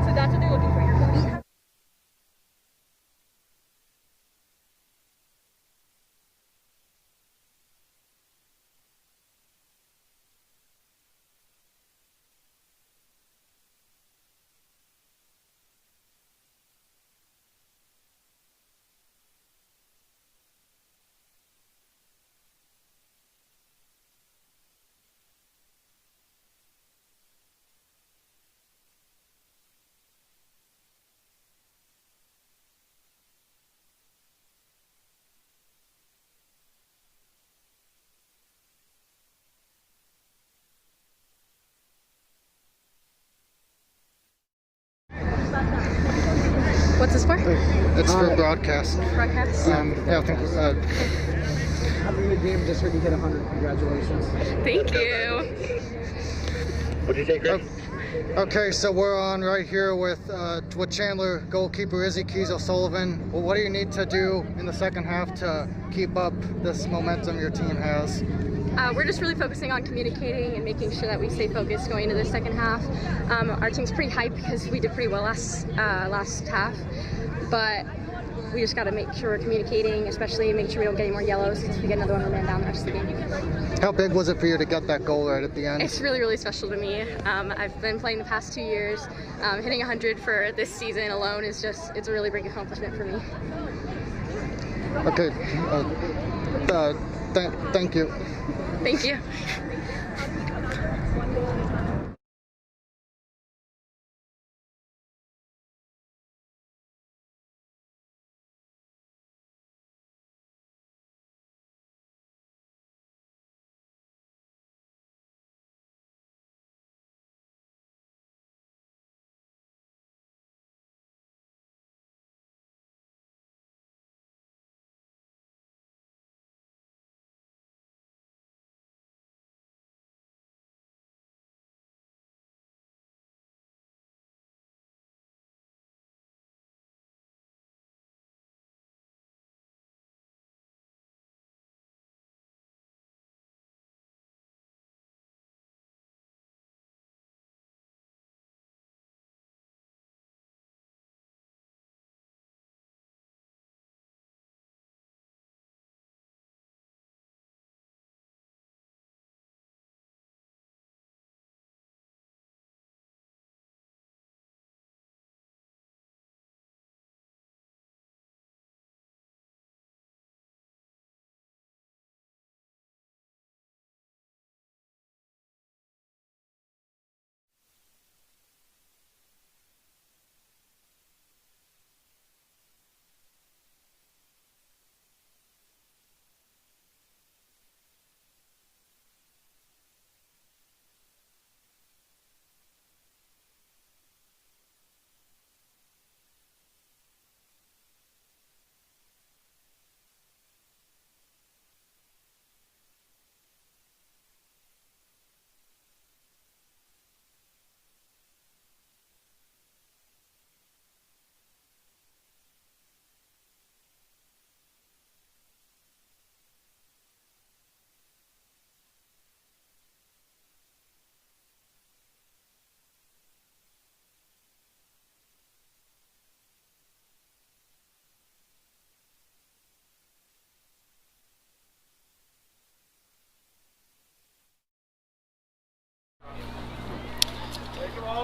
So that's what they're looking for. What's this for? It's for broadcast. Broadcast? Yeah, I think. Having a good game, just heard you hit 100. Congratulations. Thank you. What do you think, Greg? Okay, so we're on right here with Chandler goalkeeper Izzy Keys O'Sullivan. Well, what do you need to do in the second half to keep up this momentum your team has? We're just really focusing on communicating and making sure that we stay focused going into the second half. Our team's pretty hyped because we did pretty well last half, but we just got to make sure we're communicating, especially make sure we don't get any more yellows because if we get another one, we're man down the rest of the game. How big was it for you to get that goal right at the end? It's really, really special to me. I've been playing the past 2 years. Hitting 100 for this season alone is just, it's a really big accomplishment for me. Okay, thank you. Thank you.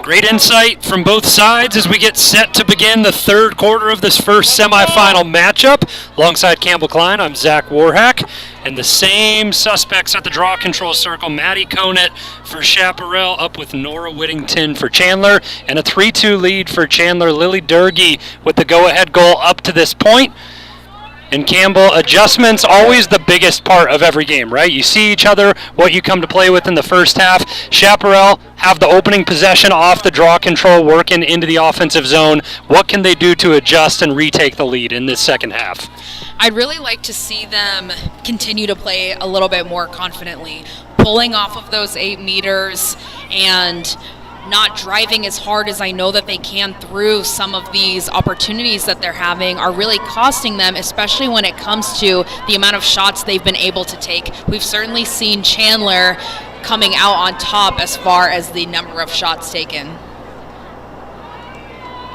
Great insight from both sides as we get set to begin the third quarter of this first semifinal matchup. Alongside Campbell Klein, I'm Zach Warhack, and the same suspects at the draw control circle. Maddie Conant for Chaparral up with Nora Whittington for Chandler, and a 3-2 lead for Chandler. Lily Durgee with the go-ahead goal up to this point. And Campbell, adjustments always the biggest part of every game, right? You see each other, what you come to play with in the first half. Chaparral have the opening possession off the draw control, working into the offensive zone. What can they do to adjust and retake the lead in this second half? I'd really like to see them continue to play a little bit more confidently, pulling off of those 8 meters and not driving as hard as I know that they can through some of these opportunities that they're having are really costing them, especially when it comes to the amount of shots they've been able to take. We've certainly seen Chandler coming out on top as far as the number of shots taken.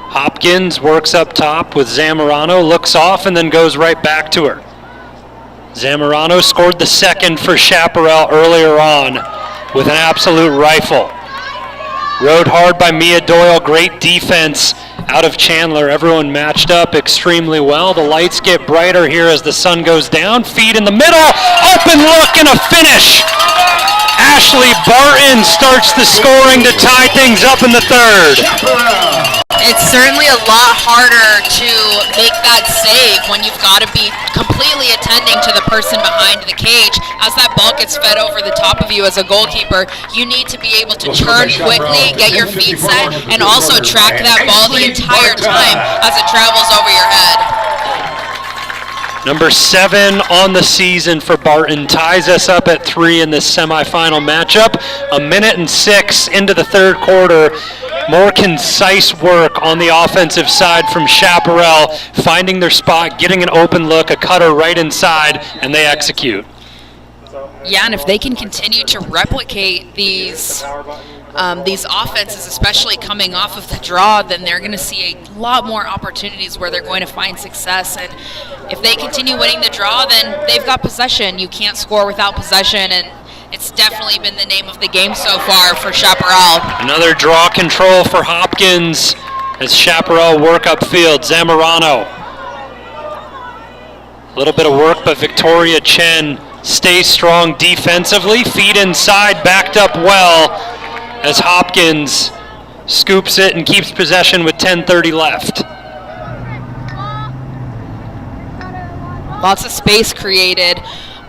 Hopkins works up top with Zamorano, looks off and then goes right back to her. Zamorano scored the second for Chaparral earlier on with an absolute rifle. Rode hard by Mia Doyle, great defense out of Chandler. Everyone matched up extremely well. The lights get brighter here as the sun goes down. Feed in the middle, open look and a finish. Ashley Barton starts the scoring to tie things up in the third. It's certainly a lot harder to make that save when you've got to be completely attending to the person behind the cage. As that ball gets fed over the top of you as a goalkeeper, you need to be able to turn quickly, get your feet set, and also track that ball the entire time as it travels over your head. Number 7 on the season for Barton ties us up at 3 in this semifinal matchup. 1:06 into the third quarter. More concise work on the offensive side from Chaparral, finding their spot, getting an open look, a cutter right inside, and they execute. Yeah, and if they can continue to replicate these offenses, especially coming off of the draw, then they're going to see a lot more opportunities where they're going to find success. And if they continue winning the draw, then they've got possession. You can't score without possession, and it's definitely been the name of the game so far for Chaparral. Another draw control for Hopkins as Chaparral work upfield. Zamorano. A little bit of work, but Victoria Chen stays strong defensively. Feed inside, backed up well as Hopkins scoops it and keeps possession with 10:30 left. Lots of space created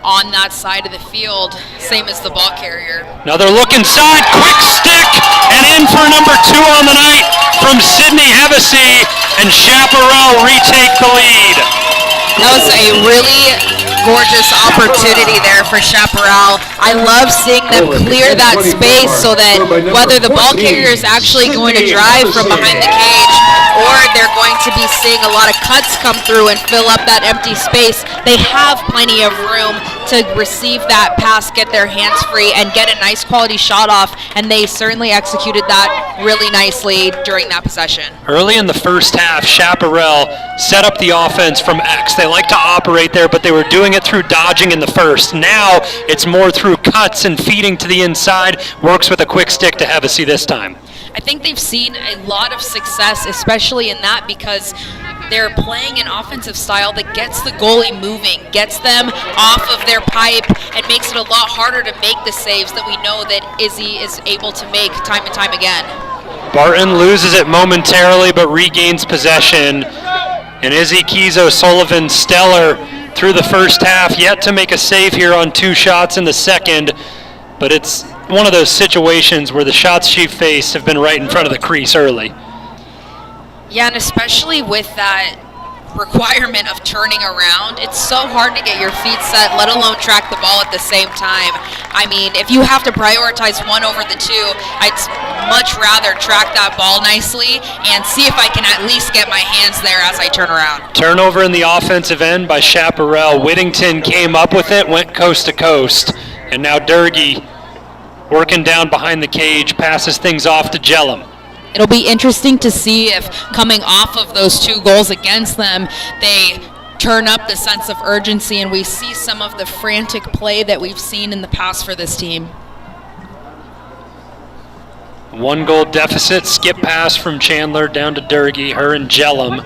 on that side of the field, same as the ball carrier. Another look inside, quick stick, and in for number 2 on the night from Sydney Hevesy, and Chaparral retake the lead. That was a really gorgeous opportunity there for Chaparral. I love seeing them clear that space so that whether the ball carrier is actually going to drive from behind the cage or they're going to be seeing a lot of cuts come through and fill up that empty space, they have plenty of room to receive that pass, get their hands free, and get a nice quality shot off, and they certainly executed that really nicely during that possession. Early in the first half, Chaparral set up the offense from X. They like to operate there, but they were doing it through dodging in the first. Now it's more through cuts and feeding to the inside. Works with a quick stick to Hevesy this time. I think they've seen a lot of success, especially in that, because they're playing an offensive style that gets the goalie moving, gets them off of their pipe, and makes it a lot harder to make the saves that we know that Izzy is able to make time and time again. Barton loses it momentarily but regains possession. And Izzy Keys-O'Sullivan, stellar through the first half, yet to make a save here on 2 shots in the second. But it's one of those situations where the shots she faced have been right in front of the crease early. Yeah, and especially with that requirement of turning around, it's so hard to get your feet set, let alone track the ball at the same time. I mean, if you have to prioritize one over the two, I'd much rather track that ball nicely and see if I can at least get my hands there as I turn around. Turnover in the offensive end by Chaparral. Whittington came up with it, went coast to coast, and now Durgee working down behind the cage, passes things off to Jellum. It'll be interesting to see if coming off of those 2 goals against them, they turn up the sense of urgency and we see some of the frantic play that we've seen in the past for this team. 1 goal deficit, skip pass from Chandler down to Durkee, her and Jellum.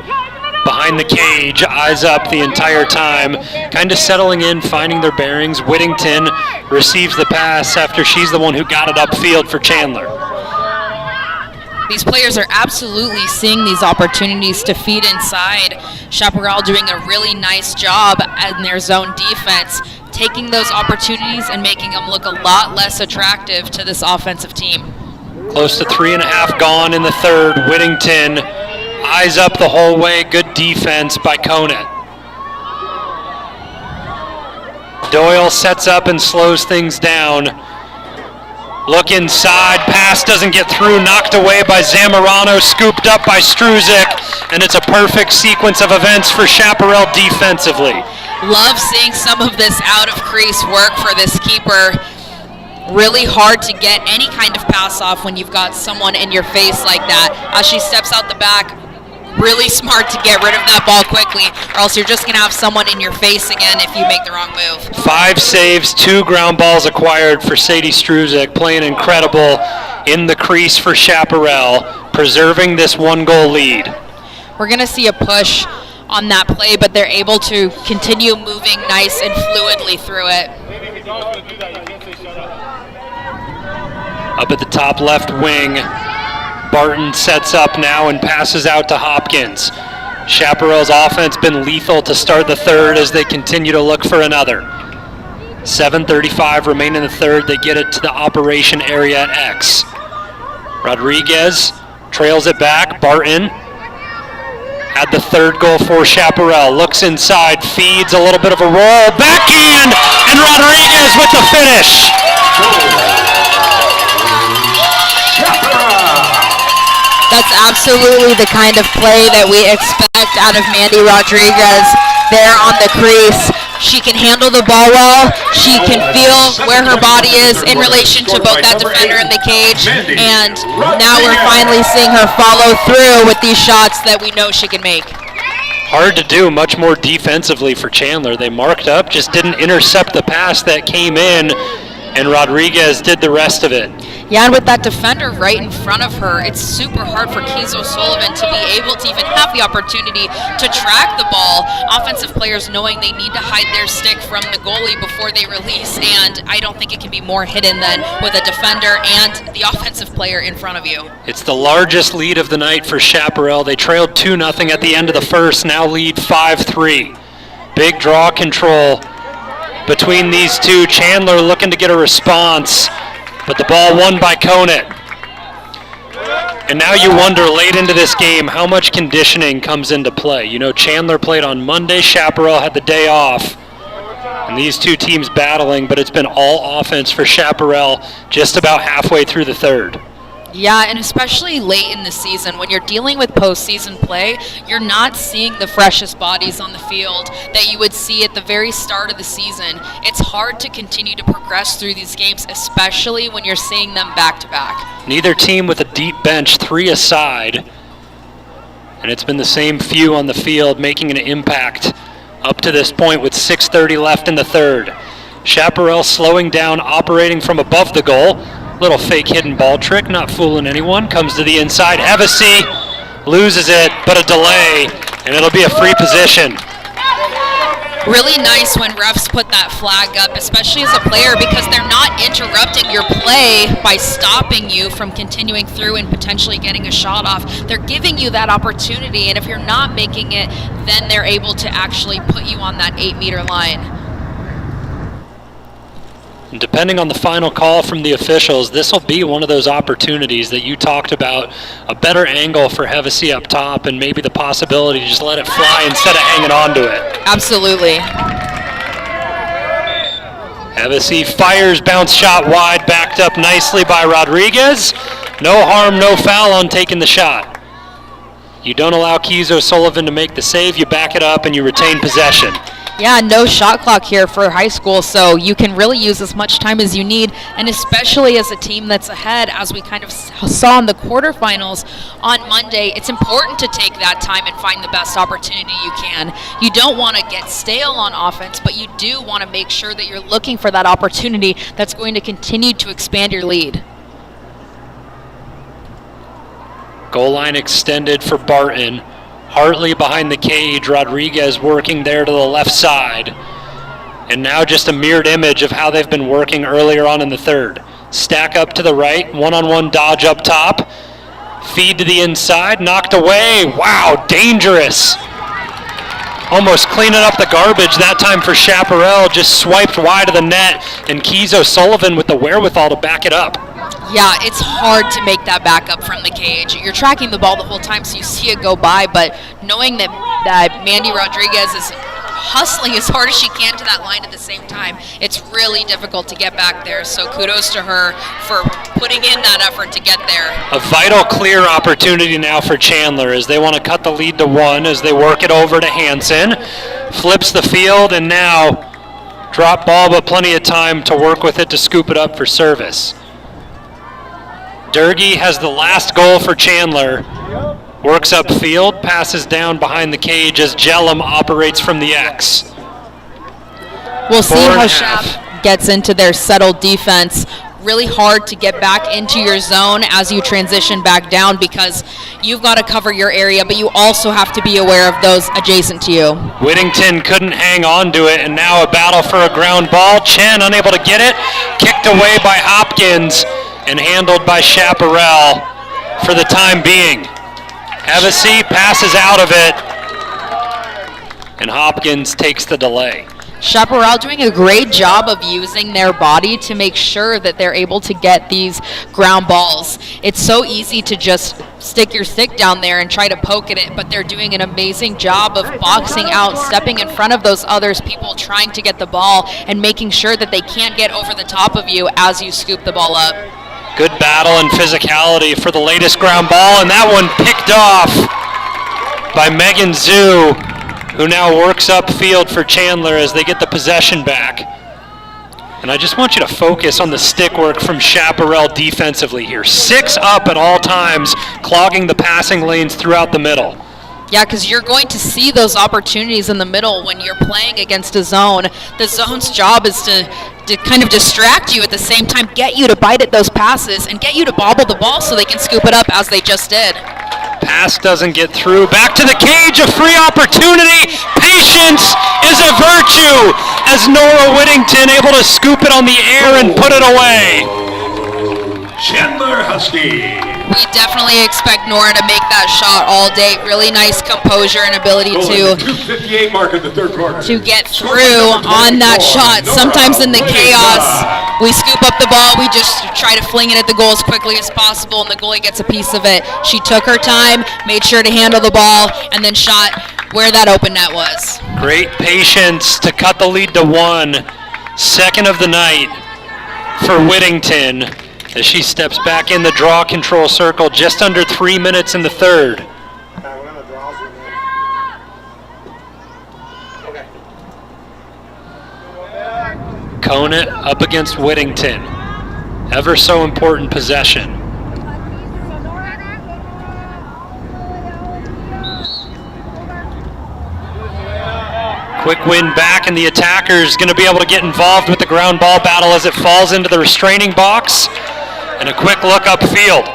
Behind the cage, eyes up the entire time, kind of settling in, finding their bearings. Whittington receives the pass after she's the one who got it upfield for Chandler. These players are absolutely seeing these opportunities to feed inside. Chaparral doing a really nice job in their zone defense, taking those opportunities and making them look a lot less attractive to this offensive team. Close to 3.5 gone in the third. Whittington eyes up the whole way. Good defense by Conant. Doyle sets up and slows things down. Look inside, pass doesn't get through, knocked away by Zamorano, scooped up by Struzik, and it's a perfect sequence of events for Chaparral defensively. Love seeing some of this out of crease work for this keeper. Really hard to get any kind of pass off when you've got someone in your face like that. As she steps out the back, really smart to get rid of that ball quickly, or else you're just going to have someone in your face again if you make the wrong move. 5 saves, 2 ground balls acquired for Sadie Struzik, playing incredible in the crease for Chaparral, preserving this 1-goal lead. We're going to see a push on that play, but they're able to continue moving nice and fluidly through it. Up at the top left wing, Barton sets up now and passes out to Hopkins. Chaparral's offense been lethal to start the third as they continue to look for another. 7:35 remain in the third. They get it to the operation area at X. Rodriguez trails it back. Barton had the third goal for Chaparral. Looks inside, feeds a little bit of a roll. Backhand, and Rodriguez with the finish. That's absolutely the kind of play that we expect out of Mandy Rodriguez there on the crease. She can handle the ball well. She can feel where her body is in relation to both that defender and the cage. And now we're finally seeing her follow through with these shots that we know she can make. Hard to do, much more defensively for Chandler. They marked up, just didn't intercept the pass that came in, and Rodriguez did the rest of it. Yeah, and with that defender right in front of her, it's super hard for Keys O'Sullivan to be able to even have the opportunity to track the ball. Offensive players knowing they need to hide their stick from the goalie before they release, and I don't think it can be more hidden than with a defender and the offensive player in front of you. It's the largest lead of the night for Chaparral. They trailed 2-0 at the end of the first, now lead 5-3. Big draw control between these two. Chandler looking to get a response, but the ball won by Conant. And now you wonder, late into this game, how much conditioning comes into play. You know, Chandler played on Monday, Chaparral had the day off, and these two teams battling, but it's been all offense for Chaparral just about halfway through the third. Yeah, and especially late in the season, when you're dealing with postseason play, you're not seeing the freshest bodies on the field that you would see at the very start of the season. It's hard to continue to progress through these games, especially when you're seeing them back-to-back. Neither team with a deep bench, 3 aside, and it's been the same few on the field making an impact up to this point with 6:30 left in the third. Chaparral slowing down, operating from above the goal. Little fake hidden ball trick, not fooling anyone. Comes to the inside. Hevesy loses it, but a delay, and it'll be a free position. Really nice when refs put that flag up, especially as a player, because they're not interrupting your play by stopping you from continuing through and potentially getting a shot off. They're giving you that opportunity, and if you're not making it, then they're able to actually put you on that 8-meter line. And depending on the final call from the officials, this will be one of those opportunities that you talked about, a better angle for Hevesy up top and maybe the possibility to just let it fly instead of hanging on to it. Absolutely. Hevesy fires, bounce shot wide, backed up nicely by Rodriguez. No harm, no foul on taking the shot. You don't allow Keys O'Sullivan to make the save, you back it up and you retain possession. Yeah, no shot clock here for high school, so you can really use as much time as you need, and especially as a team that's ahead, as we kind of saw in the quarterfinals on Monday, it's important to take that time and find the best opportunity you can. You don't want to get stale on offense, but you do want to make sure that you're looking for that opportunity that's going to continue to expand your lead. Goal line extended for Barton. Hartley behind the cage, Rodriguez working there to the left side. And now just a mirrored image of how they've been working earlier on in the third. Stack up to the right, one-on-one dodge up top. Feed to the inside, knocked away. Wow, dangerous. Almost cleaning up the garbage that time for Chaparral, just swiped wide of the net, and Keys O'Sullivan with the wherewithal to back it up. Yeah, it's hard to make that back up from the cage. You're tracking the ball the whole time, so you see it go by, but knowing that Mandy Rodriguez is hustling as hard as she can to that line at the same time, it's really difficult to get back there. So kudos to her for putting in that effort to get there. A vital clear opportunity now for Chandler as they want to cut the lead to 1 as they work it over to Hansen. Flips the field and now drop ball, but plenty of time to work with it to scoop it up for service. Durgee has the last goal for Chandler. Works upfield, passes down behind the cage as Jellum operates from the X. We'll see how Shap gets into their settled defense. Really hard to get back into your zone as you transition back down because you've got to cover your area, but you also have to be aware of those adjacent to you. Whittington couldn't hang on to it, and now a battle for a ground ball. Chen unable to get it, kicked away by Hopkins and handled by Chaparral for the time being. Hevesy passes out of it, and Hopkins takes the delay. Chaparral doing a great job of using their body to make sure that they're able to get these ground balls. It's so easy to just stick your stick down there and try to poke at it, but they're doing an amazing job of boxing out, stepping in front of those others, people trying to get the ball and making sure that they can't get over the top of you as you scoop the ball up. Good battle and physicality for the latest ground ball, and that one picked off by Megan Zhu, who now works upfield for Chandler as they get the possession back. And I just want you to focus on the stick work from Chaparral defensively here. 6 up at all times, clogging the passing lanes throughout the middle. Yeah, because you're going to see those opportunities in the middle when you're playing against a zone. The zone's job is to kind of distract you at the same time, get you to bite at those passes and get you to bobble the ball so they can scoop it up as they just did. Pass doesn't get through. Back to the cage, a free opportunity. Patience is a virtue as Nora Whittington able to scoop it on the air and put it away. Chandler Husky. We definitely expect Nora to make that shot all day. Really nice composure and ability to 2:58 mark in the third quarter. To get through on that shot. Sometimes in the chaos, we scoop up the ball, we just try to fling it at the goal as quickly as possible, and the goalie gets a piece of it. She took her time, made sure to handle the ball, and then shot where that open net was. Great patience to cut the lead to 1. Second of the night for Whittington as she steps back in the draw control circle just under 3 minutes in the third. Conant up against Whittington. Ever so important possession. Quick win back, and the attacker's going to be able to get involved with the ground ball battle as it falls into the restraining box. And a quick look upfield.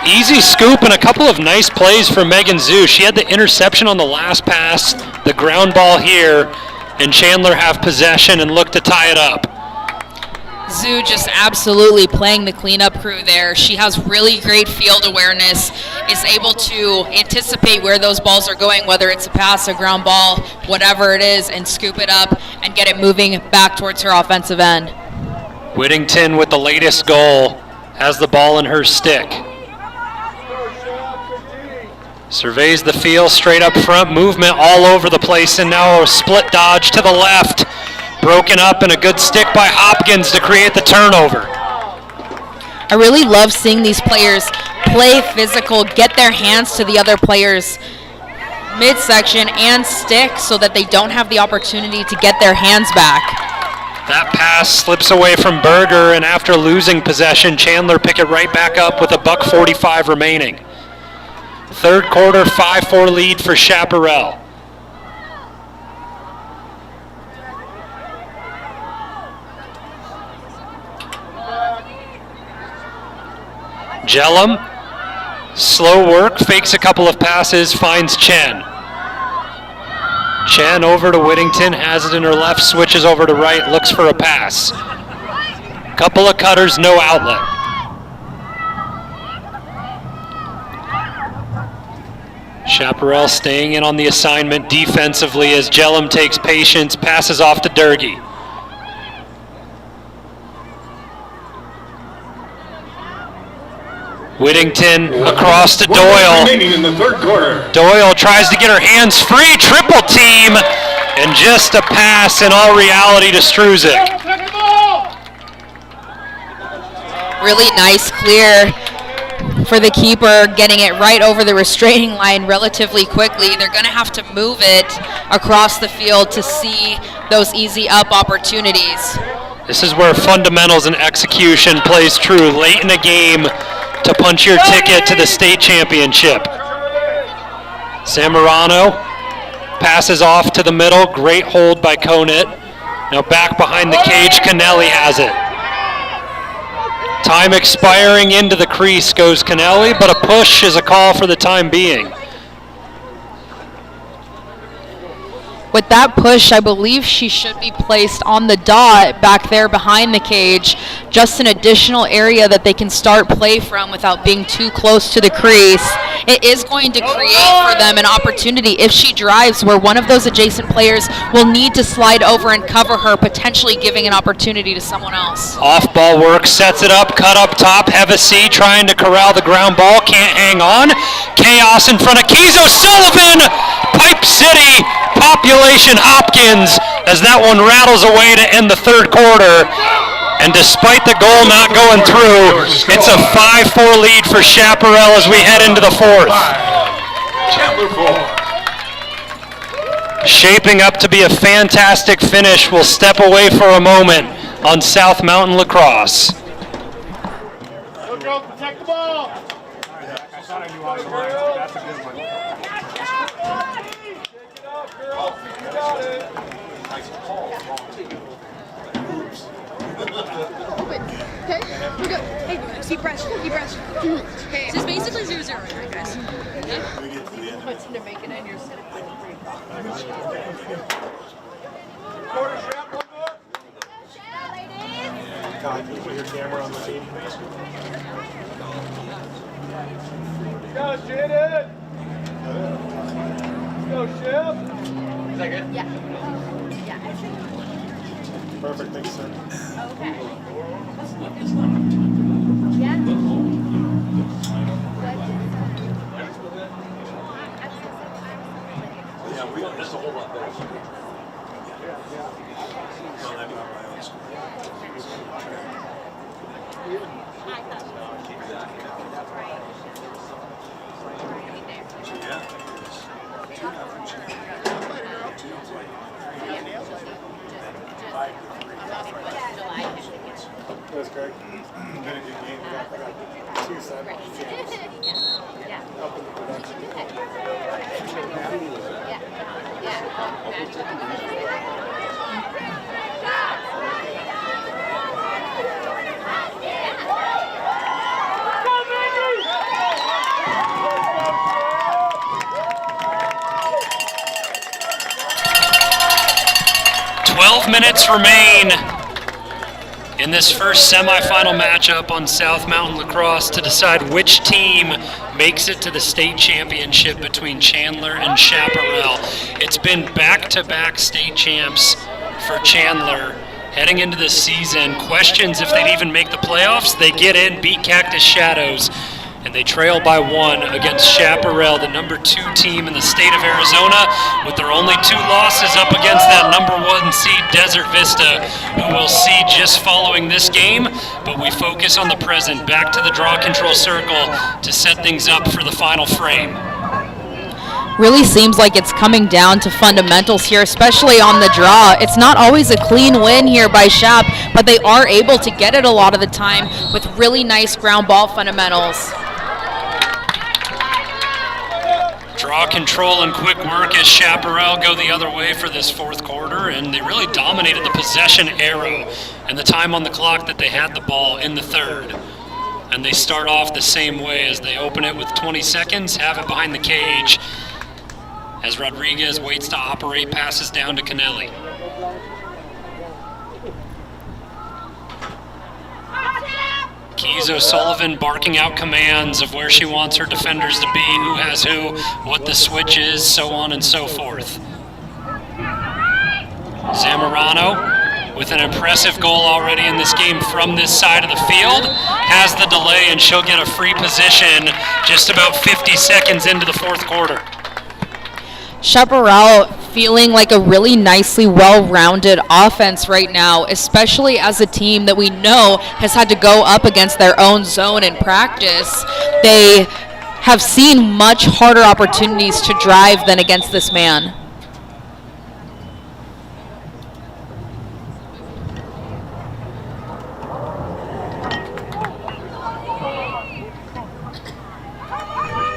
Easy scoop and a couple of nice plays for Megan Zhu. She had the interception on the last pass, the ground ball here, and Chandler have possession and look to tie it up. Zhu just absolutely playing the cleanup crew there. She has really great field awareness, is able to anticipate where those balls are going, whether it's a pass, a ground ball, whatever it is, and scoop it up and get it moving back towards her offensive end. Whittington with the latest goal has the ball in her stick. Surveys the field straight up front, movement all over the place, and now a split dodge to the left. Broken up and a good stick by Hopkins to create the turnover. I really love seeing these players play physical, get their hands to the other players' midsection and stick so that they don't have the opportunity to get their hands back. That pass slips away from Berger, and after losing possession, Chandler pick it right back up with $1:45 remaining. Third quarter, 5-4 lead for Chaparral. Jellum, slow work, fakes a couple of passes, finds Chen. Chen over to Whittington, has it in her left, switches over to right, looks for a pass. Couple of cutters, no outlet. Chaparral staying in on the assignment defensively as Jellum takes patience, passes off to Durgee. Whittington across to Doyle. Remaining in the third quarter. Doyle tries to get her hands free, triple team, and just a pass in all reality to Struzik. Really nice clear for the keeper, getting it right over the restraining line relatively quickly. They're going to have to move it across the field to see those easy up opportunities. This is where fundamentals and execution plays true late in a game to punch your ticket to the state championship. Zamorano passes off to the middle, great hold by Conant. Now back behind the cage, Kennelly has it. Time expiring, into the crease goes Kennelly, but a push is a call for the time being. With that push, I believe she should be placed on the dot back there behind the cage. Just an additional area that they can start play from without being too close to the crease. It is going to create for them an opportunity if she drives where one of those adjacent players will need to slide over and cover her, potentially giving an opportunity to someone else. Off ball work, sets it up, cut up top, Hevesy trying to corral the ground ball, can't hang on. Chaos in front of Keys O'Sullivan, Pipe City, Population Hopkins, as that one rattles away to end the third quarter. And despite the goal not going through, it's a 5-4 lead for Chaparral as we head into the fourth. Chandler 4. Shaping up to be a fantastic finish. We'll step away for a moment on South Mountain Lacrosse. Go, girls, protect the ball. I thought I knew all your lines, but that's a good one. Okay, we go. Hey, deep breath, deep breath. Okay. This is basically 0-0 right now, guys. Yeah? What's to make it in your set of Quarter strap, one more. God, can you put your camera on the team, please? Go, Jaden! Let's go, Shep! Is that good? Yeah. Perfect, thank you, sir. Okay. Yeah, that's a whole lot better. That's great. Been a good game. I got 2 sidelines. Helping the production. 12 minutes remain in this first semifinal matchup on South Mountain Lacrosse to decide which team makes it to the state championship between Chandler and Chaparral. It's been back-to-back state champs for Chandler heading into this season. Questions if they'd even make the playoffs. They get in, beat Cactus Shadows, and they trail by 1 against Chaparral, the number 2 team in the state of Arizona, with their only 2 losses up against that number 1 seed Desert Vista, who we'll see just following this game. But we focus on the present, back to the draw control circle to set things up for the final frame. Really seems like it's coming down to fundamentals here, especially on the draw. It's not always a clean win here by Chap, but they are able to get it a lot of the time with really nice ground ball fundamentals. Draw control and quick work as Chaparral go the other way for this fourth quarter, and they really dominated the possession arrow and the time on the clock that they had the ball in the third. And they start off the same way as they open it with 20 seconds, have it behind the cage. As Rodriguez waits to operate, passes down to Canelli. Keys O'Sullivan barking out commands of where she wants her defenders to be, who has who, what the switch is, so on and so forth. Zamorano, with an impressive goal already in this game from this side of the field, has the delay and she'll get a free position just about 50 seconds into the fourth quarter. Chaparral feeling like a really nicely well-rounded offense right now, especially as a team that we know has had to go up against their own zone in practice. They have seen much harder opportunities to drive than against this man.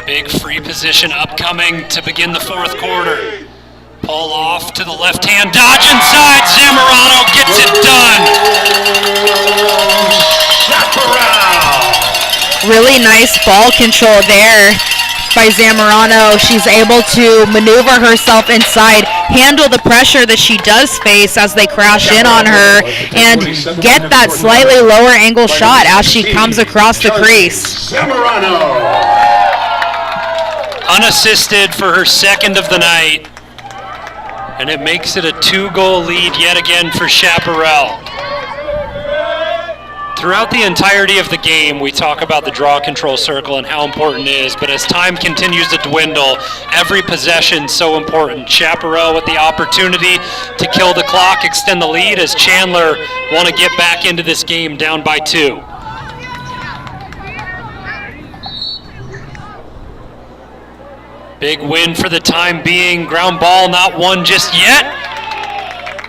Big free position upcoming to begin the fourth quarter. Pull off to the left hand, dodge inside, Zamorano gets it done. Chaparral. Really nice ball control there by Zamorano. She's able to maneuver herself inside, handle the pressure that she does face as they crash in on her, and get that slightly lower angle shot as she comes across the crease. Zamorano. Unassisted for her second of the night, and it makes it a 2-goal lead yet again for Chaparral. Throughout the entirety of the game, we talk about the draw control circle and how important it is, but as time continues to dwindle, every possession so important. Chaparral with the opportunity to kill the clock, extend the lead as Chandler want to get back into this game down by 2. Big win for the time being. Ground ball not won just yet.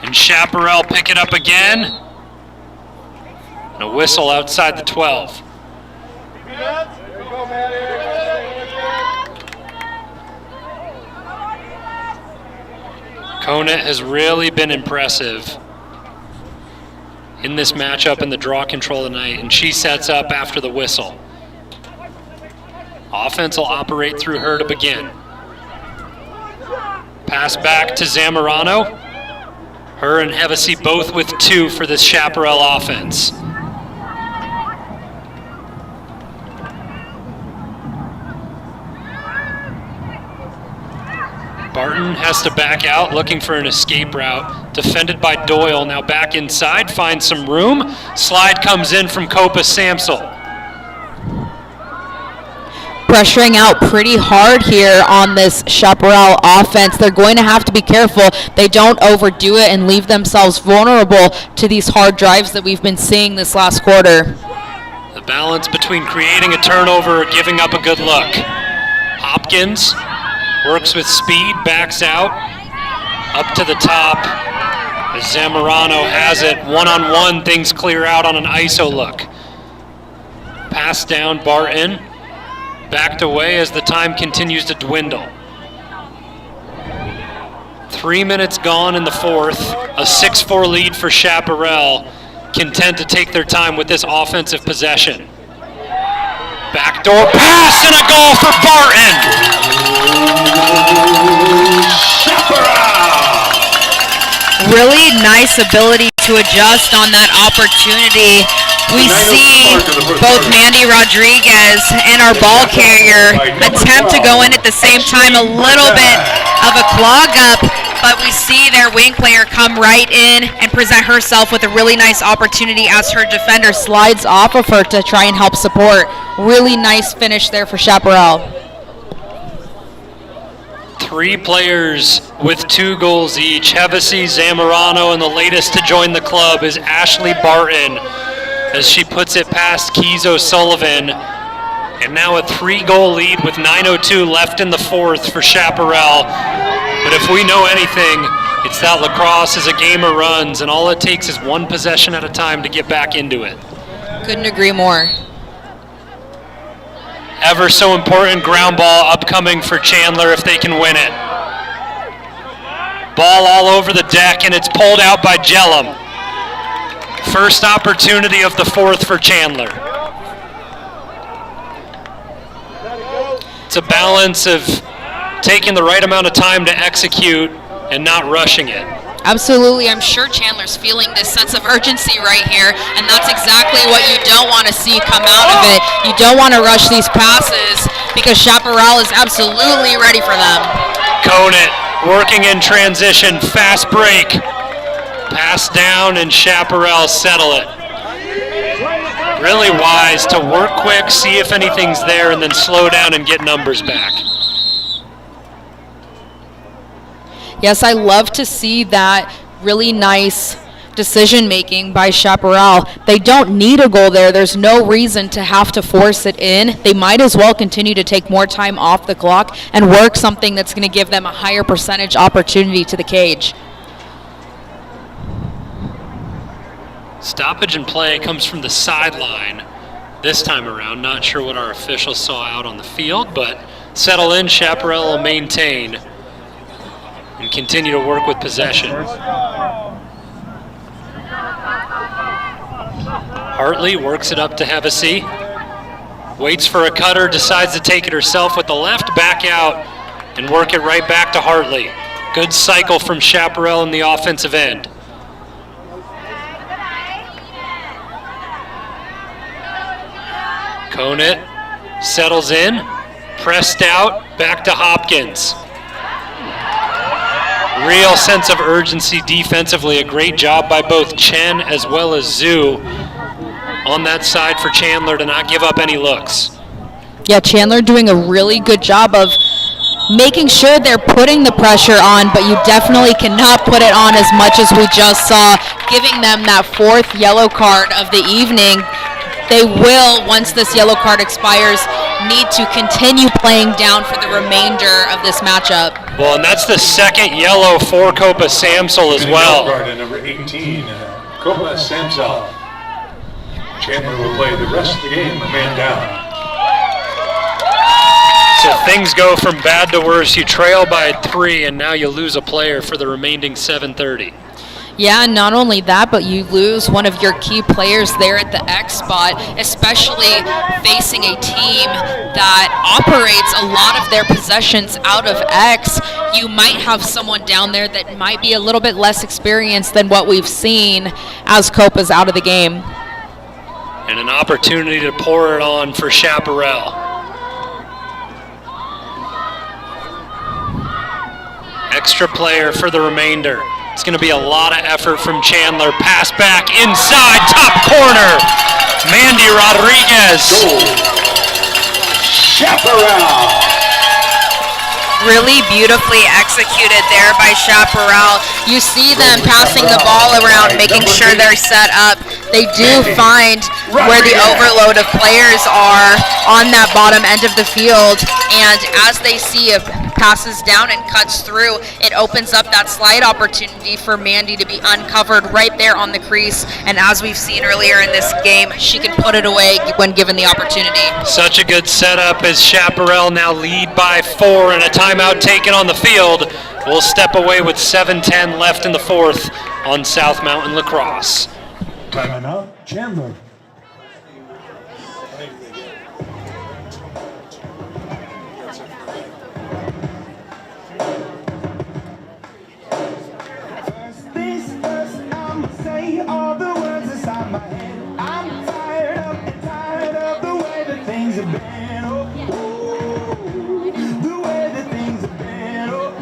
And Chaparral pick it up again. And a whistle outside the 12. Conant has really been impressive in this matchup in the draw control tonight, and she sets up after the whistle. Offense will operate through her to begin. Pass back to Zamorano. Her and Hevesy both with 2 for this Chaparral offense. Barton has to back out, looking for an escape route. Defended by Doyle, now back inside, finds some room. Slide comes in from Copa Samsel. Pressuring out pretty hard here on this Chaparral offense. They're going to have to be careful they don't overdo it and leave themselves vulnerable to these hard drives that we've been seeing this last quarter. The balance between creating a turnover or giving up a good look. Hopkins works with speed, backs out, up to the top. As Zamorano has it, one-on-one, things clear out on an ISO look. Pass down, Barton. Backed away as the time continues to dwindle. 3 minutes gone in the fourth, a 6-4 lead for Chaparral, content to take their time with this offensive possession. Backdoor pass and a goal for Barton! Chaparral. Really nice ability to adjust on that opportunity. We see both Mandy Rodriguez and our ball carrier attempt to go in at the same time, a little bit of a clog up, but we see their wing player come right in and present herself with a really nice opportunity as her defender slides off of her to try and help support. Really nice finish there for Chaparral. 3 players with 2 goals each. Hevesy, Zamorano, and the latest to join the club is Ashley Barton, as she puts it past Keys O'Sullivan. And now a 3-goal lead with 9:02 left in the fourth for Chaparral. But if we know anything, it's that lacrosse is a game of runs, and all it takes is 1 possession at a time to get back into it. Couldn't agree more. Ever so important ground ball upcoming for Chandler if they can win it. Ball all over the deck, and it's pulled out by Jellum. First opportunity of the fourth for Chandler. It's a balance of taking the right amount of time to execute and not rushing it. Absolutely. I'm sure Chandler's feeling this sense of urgency right here, and that's exactly what you don't want to see come out of it. You don't want to rush these passes because Chaparral is absolutely ready for them. Conant working in transition, fast break. Pass down and Chaparral settle it. Really wise to work quick, see if anything's there, and then slow down and get numbers back. Yes, I love to see that really nice decision making by Chaparral. They don't need a goal there. There's no reason to have to force it in. They might as well continue to take more time off the clock and work something that's going to give them a higher percentage opportunity to the cage. Stoppage and play comes from the sideline this time around. Not sure what our officials saw out on the field, but settle in. Chaparral will maintain and continue to work with possession. Hartley works it up to Hevesy. Waits for a cutter, decides to take it herself with the left, back out, and work it right back to Hartley. Good cycle from Chaparral in the offensive end. Conant settles in, pressed out, back to Hopkins. Real sense of urgency defensively. A great job by both Chen as well as Zhu on that side for Chandler to not give up any looks. Yeah, Chandler doing a really good job of making sure they're putting the pressure on, but you definitely cannot put it on as much as we just saw, giving them that fourth yellow card of the evening. They will, once this yellow card expires, need to continue playing down for the remainder of this matchup. Well, and that's the second yellow for Copa Samsel as well. Yellow card at number 18, Copa Samsel. Chandler will play the rest of the game, a man down. So things go from bad to worse. You trail by 3, and now you lose a player for the remaining 7:30. Yeah, not only that, but you lose one of your key players there at the X spot, especially facing a team that operates a lot of their possessions out of X. You might have someone down there that might be a little bit less experienced than what we've seen as Copa's out of the game. And an opportunity to pour it on for Chaparral. Extra player for the remainder. It's going to be a lot of effort from Chandler. Pass back inside, top corner. Mandy Rodriguez. Chaparral. Really beautifully executed there by Chaparral. You see them passing the ball around, making sure they're set up. They do find where the overload of players are on that bottom end of the field, and as they see it passes down and cuts through, it opens up that slide opportunity for Mandy to be uncovered right there on the crease, and as we've seen earlier in this game, she can put it away when given the opportunity. Such a good setup as Chaparral now lead by 4, and a timeout taken on the field. We'll step away with 7:10 left in the fourth on South Mountain Lacrosse. Timeout, Chandler. All the words inside my head. I'm tired of the way that things have been. Oh, the way that things have been. Oh,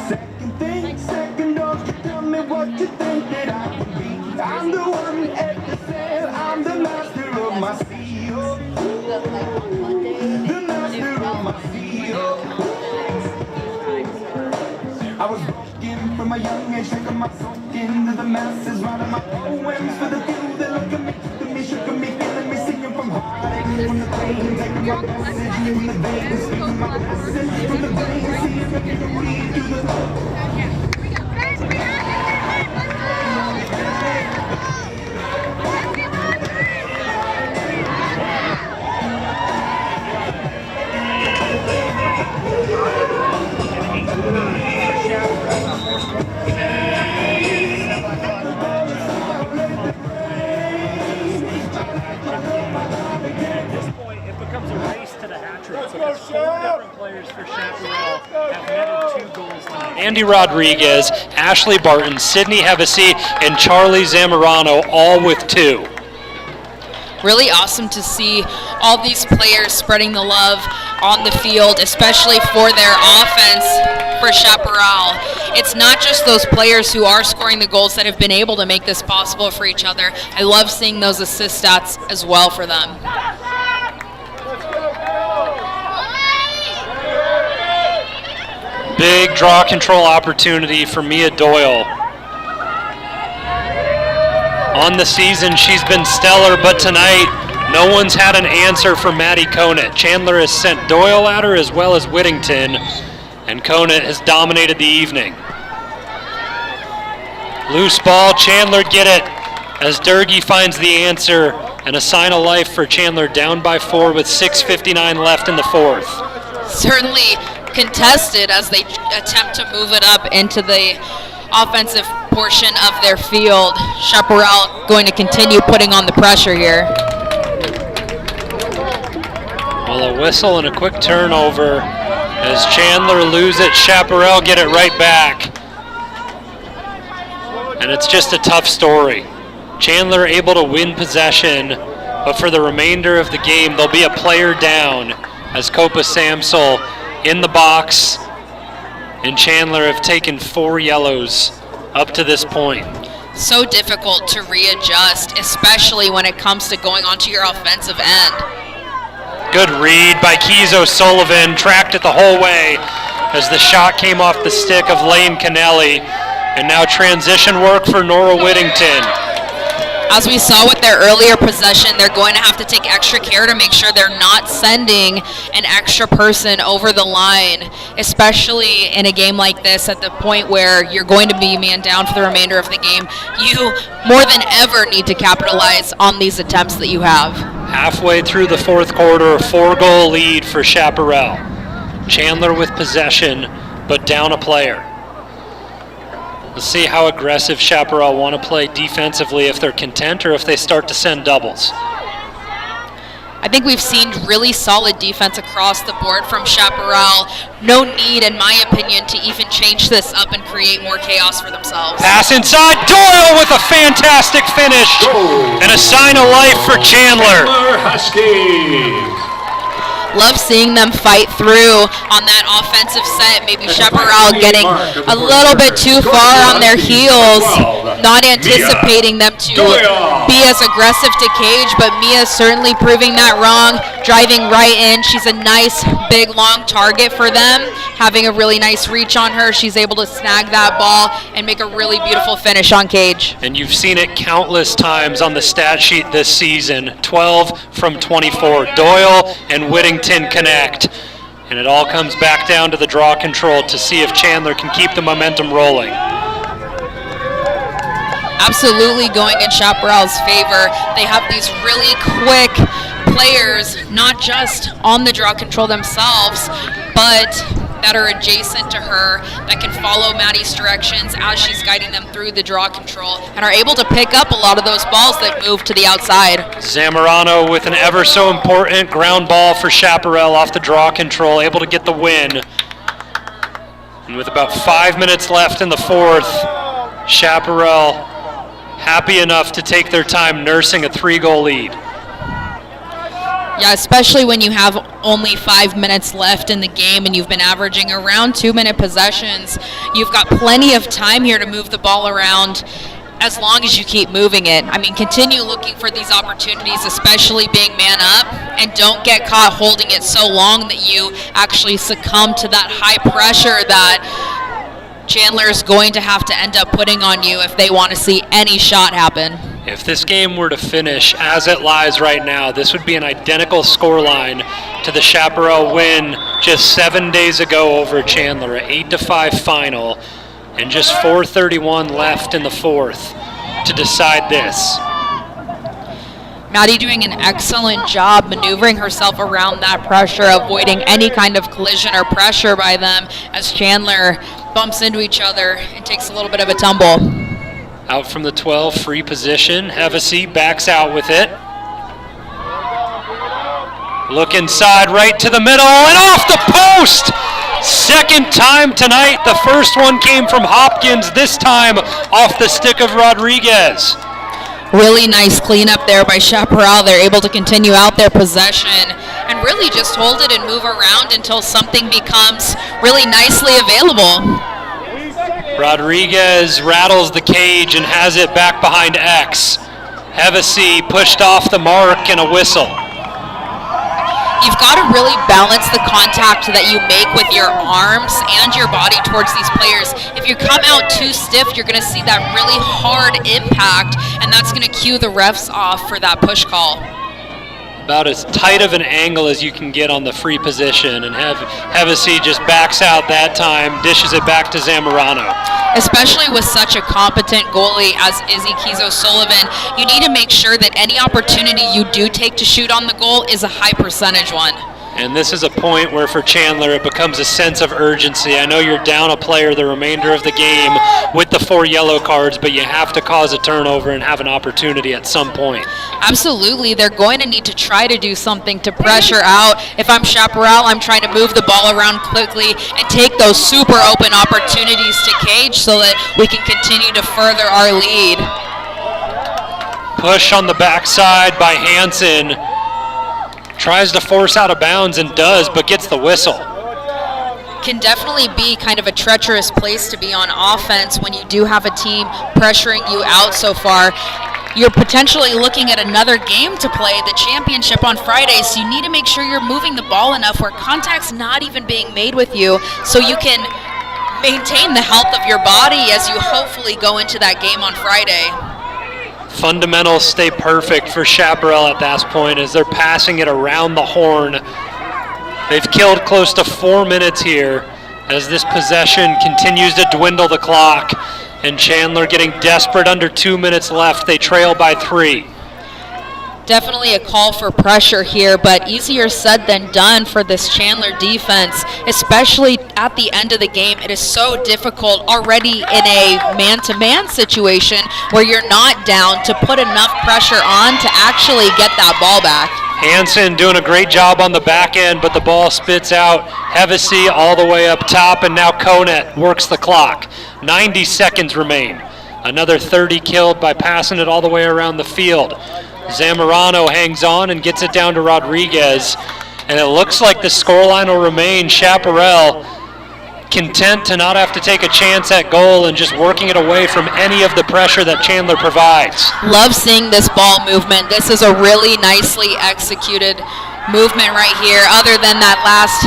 second, don't you tell me what you think that I can be. I'm the one at the sail. I'm the master of my sea. Oh, the master of my sea. Oh, I was broken from a young age, taking my soul into the masses, writing my poems for the few that look at me, shook at me, feeling me, singing from heartache, from the pain, taking my passage from the veins, speaking my passage from the veins, seeing the beauty through the players for Chaparral have netted 2 goals tonight. Andy Rodriguez, Ashley Barton, Sydney Hevesy, and Charlie Zamorano, all with 2. Really awesome to see all these players spreading the love on the field, especially for their offense for Chaparral. It's not just those players who are scoring the goals that have been able to make this possible for each other. I love seeing those assist stats as well for them. Big draw control opportunity for Mia Doyle. On the season, she's been stellar, but tonight, no one's had an answer for Maddie Conant. Chandler has sent Doyle at her as well as Whittington, and Conant has dominated the evening. Loose ball, Chandler get it as Durgee finds the answer, and a sign of life for Chandler, down by 4 with 6:59 left in the 4th. Certainly contested as they attempt to move it up into the offensive portion of their field. Chaparral going to continue putting on the pressure here. Well, a whistle and a quick turnover as Chandler lose it. Chaparral get it right back. And it's just a tough story. Chandler able to win possession, but for the remainder of the game, there'll be a player down as Copa Samsel in the box, and Chandler have taken 4 yellows up to this point. So difficult to readjust, especially when it comes to going onto your offensive end. Good read by Keys O'Sullivan, tracked it the whole way as the shot came off the stick of Lane Kennelly, and now transition work for Nora Whittington. As we saw with their earlier possession, they're going to have to take extra care to make sure they're not sending an extra person over the line, especially in a game like this at the point where you're going to be man down for the remainder of the game. You more than ever need to capitalize on these attempts that you have. Halfway through the 4th quarter, a 4-goal lead for Chaparral. Chandler with possession, but down a player. Let's see how aggressive Chaparral want to play defensively, if they're content or if they start to send doubles. I think we've seen really solid defense across the board from Chaparral. No need, in my opinion, to even change this up and create more chaos for themselves. Pass inside, Doyle with a fantastic finish, and a sign of life for Chandler. Huskies. Love seeing them fight through on that offensive set. Maybe Chaparral getting a little bit too far on their heels, not anticipating them to be as aggressive to Cage, but Mia certainly proving that wrong, driving right in. She's a nice, big, long target for them, having a really nice reach on her. She's able to snag that ball and make a really beautiful finish on Cage. And you've seen it countless times on the stat sheet this season. 12 from 24. Doyle and Whittington connect, and it all comes back down to the draw control to see if Chandler can keep the momentum rolling. Absolutely going in Chaparral's favor. They have these really quick players, not just on the draw control themselves, but that are adjacent to her, that can follow Maddie's directions as she's guiding them through the draw control, and are able to pick up a lot of those balls that move to the outside. Zamorano with an ever so important ground ball for Chaparral off the draw control, able to get the win. And with about 5 minutes left in the 4th, Chaparral happy enough to take their time nursing a 3-goal lead. Yeah, especially when you have only 5 minutes left in the game and you've been averaging around 2-minute possessions. You've got plenty of time here to move the ball around as long as you keep moving it. I mean, continue looking for these opportunities, especially being man up, and don't get caught holding it so long that you actually succumb to that high pressure that Chandler is going to have to end up putting on you if they want to see any shot happen. If this game were to finish as it lies right now, this would be an identical scoreline to the Chaparral win just 7 days ago over Chandler, an 8-5 final, and just 4:31 left in the 4th to decide this. Maddie doing an excellent job maneuvering herself around that pressure, avoiding any kind of collision or pressure by them as Chandler bumps into each other and takes a little bit of a tumble. Out from the 12, free position. Hevesy backs out with it. Look inside, right to the middle, and off the post! Second time tonight. The first one came from Hopkins, this time off the stick of Rodriguez. Really nice cleanup there by Chaparral. They're able to continue out their possession and really just hold it and move around until something becomes really nicely available. Rodriguez rattles the cage and has it back behind X. Hevesy pushed off the mark and a whistle. You've got to really balance the contact that you make with your arms and your body towards these players. If you come out too stiff, you're going to see that really hard impact, and that's going to cue the refs off for that push call. About as tight of an angle as you can get on the free position, and Hevesy just backs out that time, dishes it back to Zamorano. Especially with such a competent goalie as Izzy Keys-O'Sullivan, you need to make sure that any opportunity you do take to shoot on the goal is a high percentage one. And this is a point where for Chandler it becomes a sense of urgency. I know you're down a player the remainder of the game with the 4 yellow cards, but you have to cause a turnover and have an opportunity at some point. Absolutely, they're going to need to try to do something to pressure out. If I'm Chaparral, I'm trying to move the ball around quickly and take those super open opportunities to cage so that we can continue to further our lead. Push on the backside by Hansen. Tries to force out of bounds and does, but gets the whistle. Can definitely be kind of a treacherous place to be on offense when you do have a team pressuring you out so far. You're potentially looking at another game to play, the championship on Friday, so you need to make sure you're moving the ball enough where contact's not even being made with you, so you can maintain the health of your body as you hopefully go into that game on Friday. Fundamentals stay perfect for Chaparral at that point as they're passing it around the horn. They've killed close to 4 minutes here as this possession continues to dwindle the clock, and Chandler getting desperate under 2 minutes left. They trail by 3. Definitely a call for pressure here, but easier said than done for this Chandler defense, especially at the end of the game. It is so difficult already in a man-to-man situation where you're not down to put enough pressure on to actually get that ball back. Hansen doing a great job on the back end, but the ball spits out. Hevesy all the way up top, and now Konet works the clock. 90 seconds remain. Another 30 killed by passing it all the way around the field. Zamorano hangs on and gets it down to Rodriguez, and it looks like the scoreline will remain Chaparral content to not have to take a chance at goal and just working it away from any of the pressure that Chandler provides. Love seeing this ball movement. This is a really nicely executed movement right here, other than that last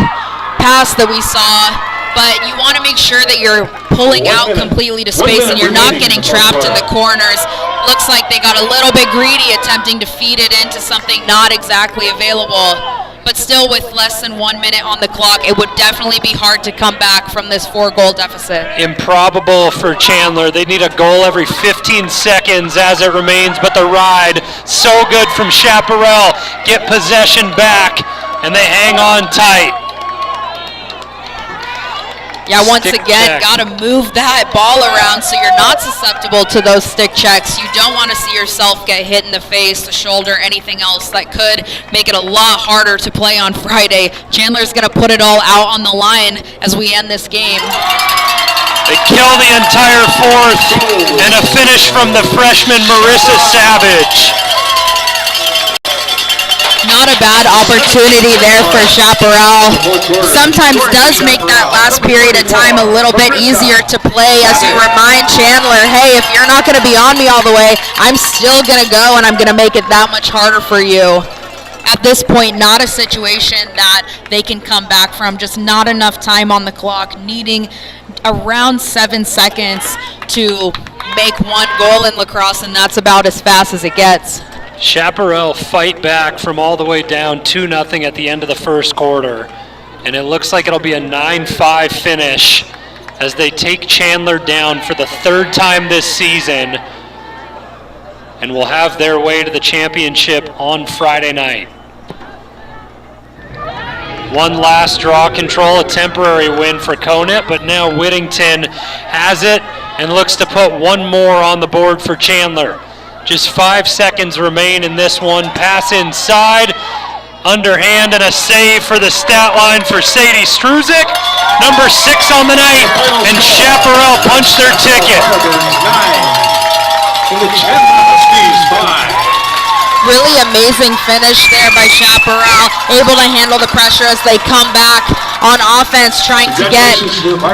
pass that we saw. But you want to make sure that you're pulling out completely to space and you're not getting trapped in the corners. Looks like they got a little bit greedy attempting to feed it into something not exactly available. But still, with less than 1 minute on the clock, it would definitely be hard to come back from this 4-goal deficit. Improbable for Chandler. They need a goal every 15 seconds as it remains, but the ride so good from Chaparral. Get possession back, and they hang on tight. Yeah, once again, got to move that ball around so you're not susceptible to those stick checks. You don't want to see yourself get hit in the face, the shoulder, anything else that could make it a lot harder to play on Friday. Chandler's going to put it all out on the line as we end this game. They kill the entire fourth, and a finish from the freshman Marissa Savage. Not a bad opportunity there for Chaparral. Sometimes does make that last period of time a little bit easier to play as you remind Chandler, hey, if you're not going to be on me all the way, I'm still going to go and I'm going to make it that much harder for you. At this point, not a situation that they can come back from, just not enough time on the clock, needing around 7 seconds to make 1 goal in lacrosse, and that's about as fast as it gets. Chaparral fight back from all the way down 2-0 at the end of the first quarter. And it looks like it'll be a 9-5 finish as they take Chandler down for the 3rd time this season and will have their way to the championship on Friday night. One last draw control, a temporary win for Konet, but now Whittington has it and looks to put 1 more on the board for Chandler. Just 5 seconds remain in this one. Pass inside, underhand, and a save for the stat line for Sadie Struzik. Number 6 on the night, and Chaparral punched their ticket. The Chandler Huskies 5. Really amazing finish there by Chaparral, able to handle the pressure as they come back on offense, trying to get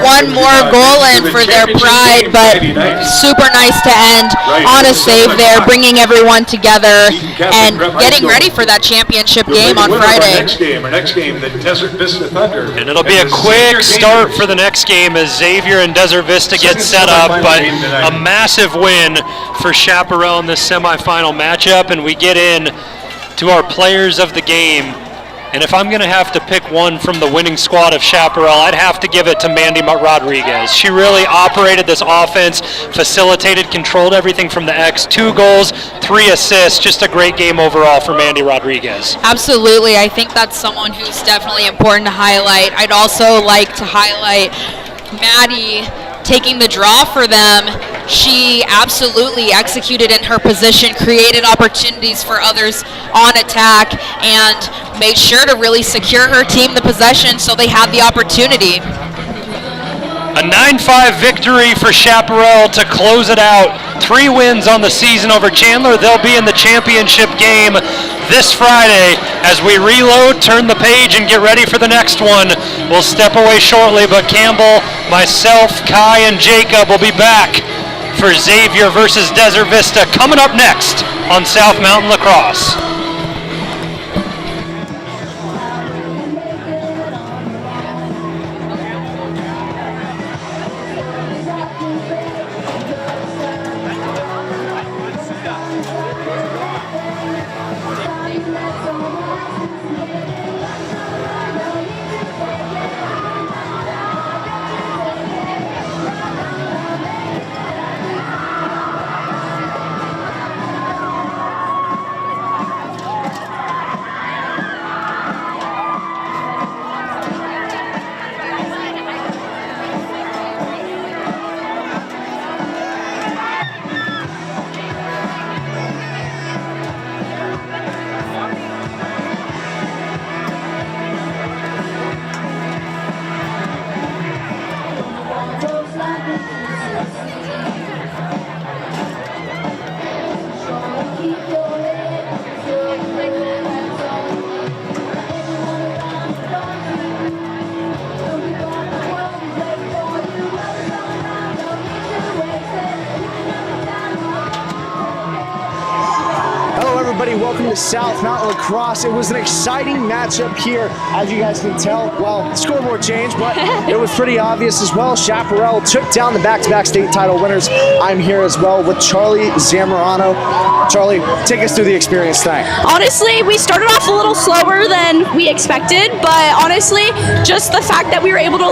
one more goal in for their pride, but super nice to end on a save there, bringing everyone together and getting ready for that championship game on Friday. Our next game, the Desert Vista Thunder. And it'll be a quick start for the next game as Xavier and Desert Vista get set up, but a massive win for Chaparral in this semifinal matchup, and we get in to our players of the game. And if I'm going to have to pick one from the winning squad of Chaparral, I'd have to give it to Mandy Rodriguez. She really operated this offense, facilitated, controlled everything from the X. 2 goals, 3 assists, just a great game overall for Mandy Rodriguez. Absolutely. I think that's someone who's definitely important to highlight. I'd also like to highlight Maddie taking the draw for them. She absolutely executed in her position, created opportunities for others on attack, and made sure to really secure her team the possession so they had the opportunity. A 9-5 victory for Chaparral to close it out. 3 wins on the season over Chandler. They'll be in the championship game this Friday. As we reload, turn the page, and get ready for the next one. We'll step away shortly, but Campbell, myself, Kai, and Jacob will be back for Xavier versus Desert Vista coming up next on South Mountain Lacrosse. Welcome to South Mountain Lacrosse. It was an exciting matchup here, as you guys can tell. Well, the scoreboard changed, but it was pretty obvious as well. Chaparral took down the back-to-back state title winners. I'm here as well with Charlie Zamorano. Charlie, take us through the experience tonight. Honestly, we started off a little slower than we expected, but honestly, just the fact that we were able to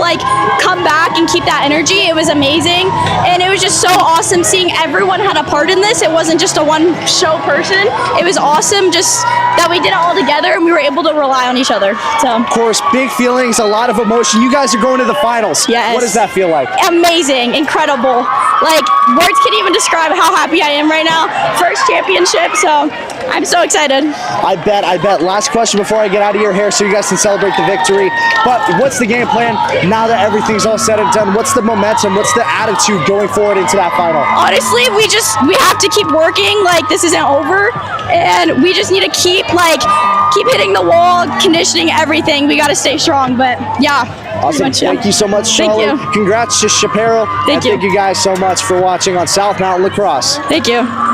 come back and keep that energy, it was amazing. And it was just so awesome seeing everyone had a part in this. It wasn't just a one-show person. It was awesome just that we did it all together and we were able to rely on each other. So, of course, big feelings, a lot of emotion. You guys are going to the finals. Yes. What does that feel like? Amazing, incredible. Words can't even describe how happy I am right now. First championship, so I'm so excited. I bet. Last question before I get out of your hair so you guys can celebrate the victory. But what's the game plan now that everything's all said and done? What's the momentum? What's the attitude going forward into that final? Honestly, we have to keep working. This isn't over. And we just need to keep hitting the wall, conditioning, everything. We got to stay strong, but yeah. Awesome. Thank you so much, Charlie. Thank you. Congrats to Chaparral. Thank you. Thank you guys so much for watching on South Mountain Lacrosse. Thank you.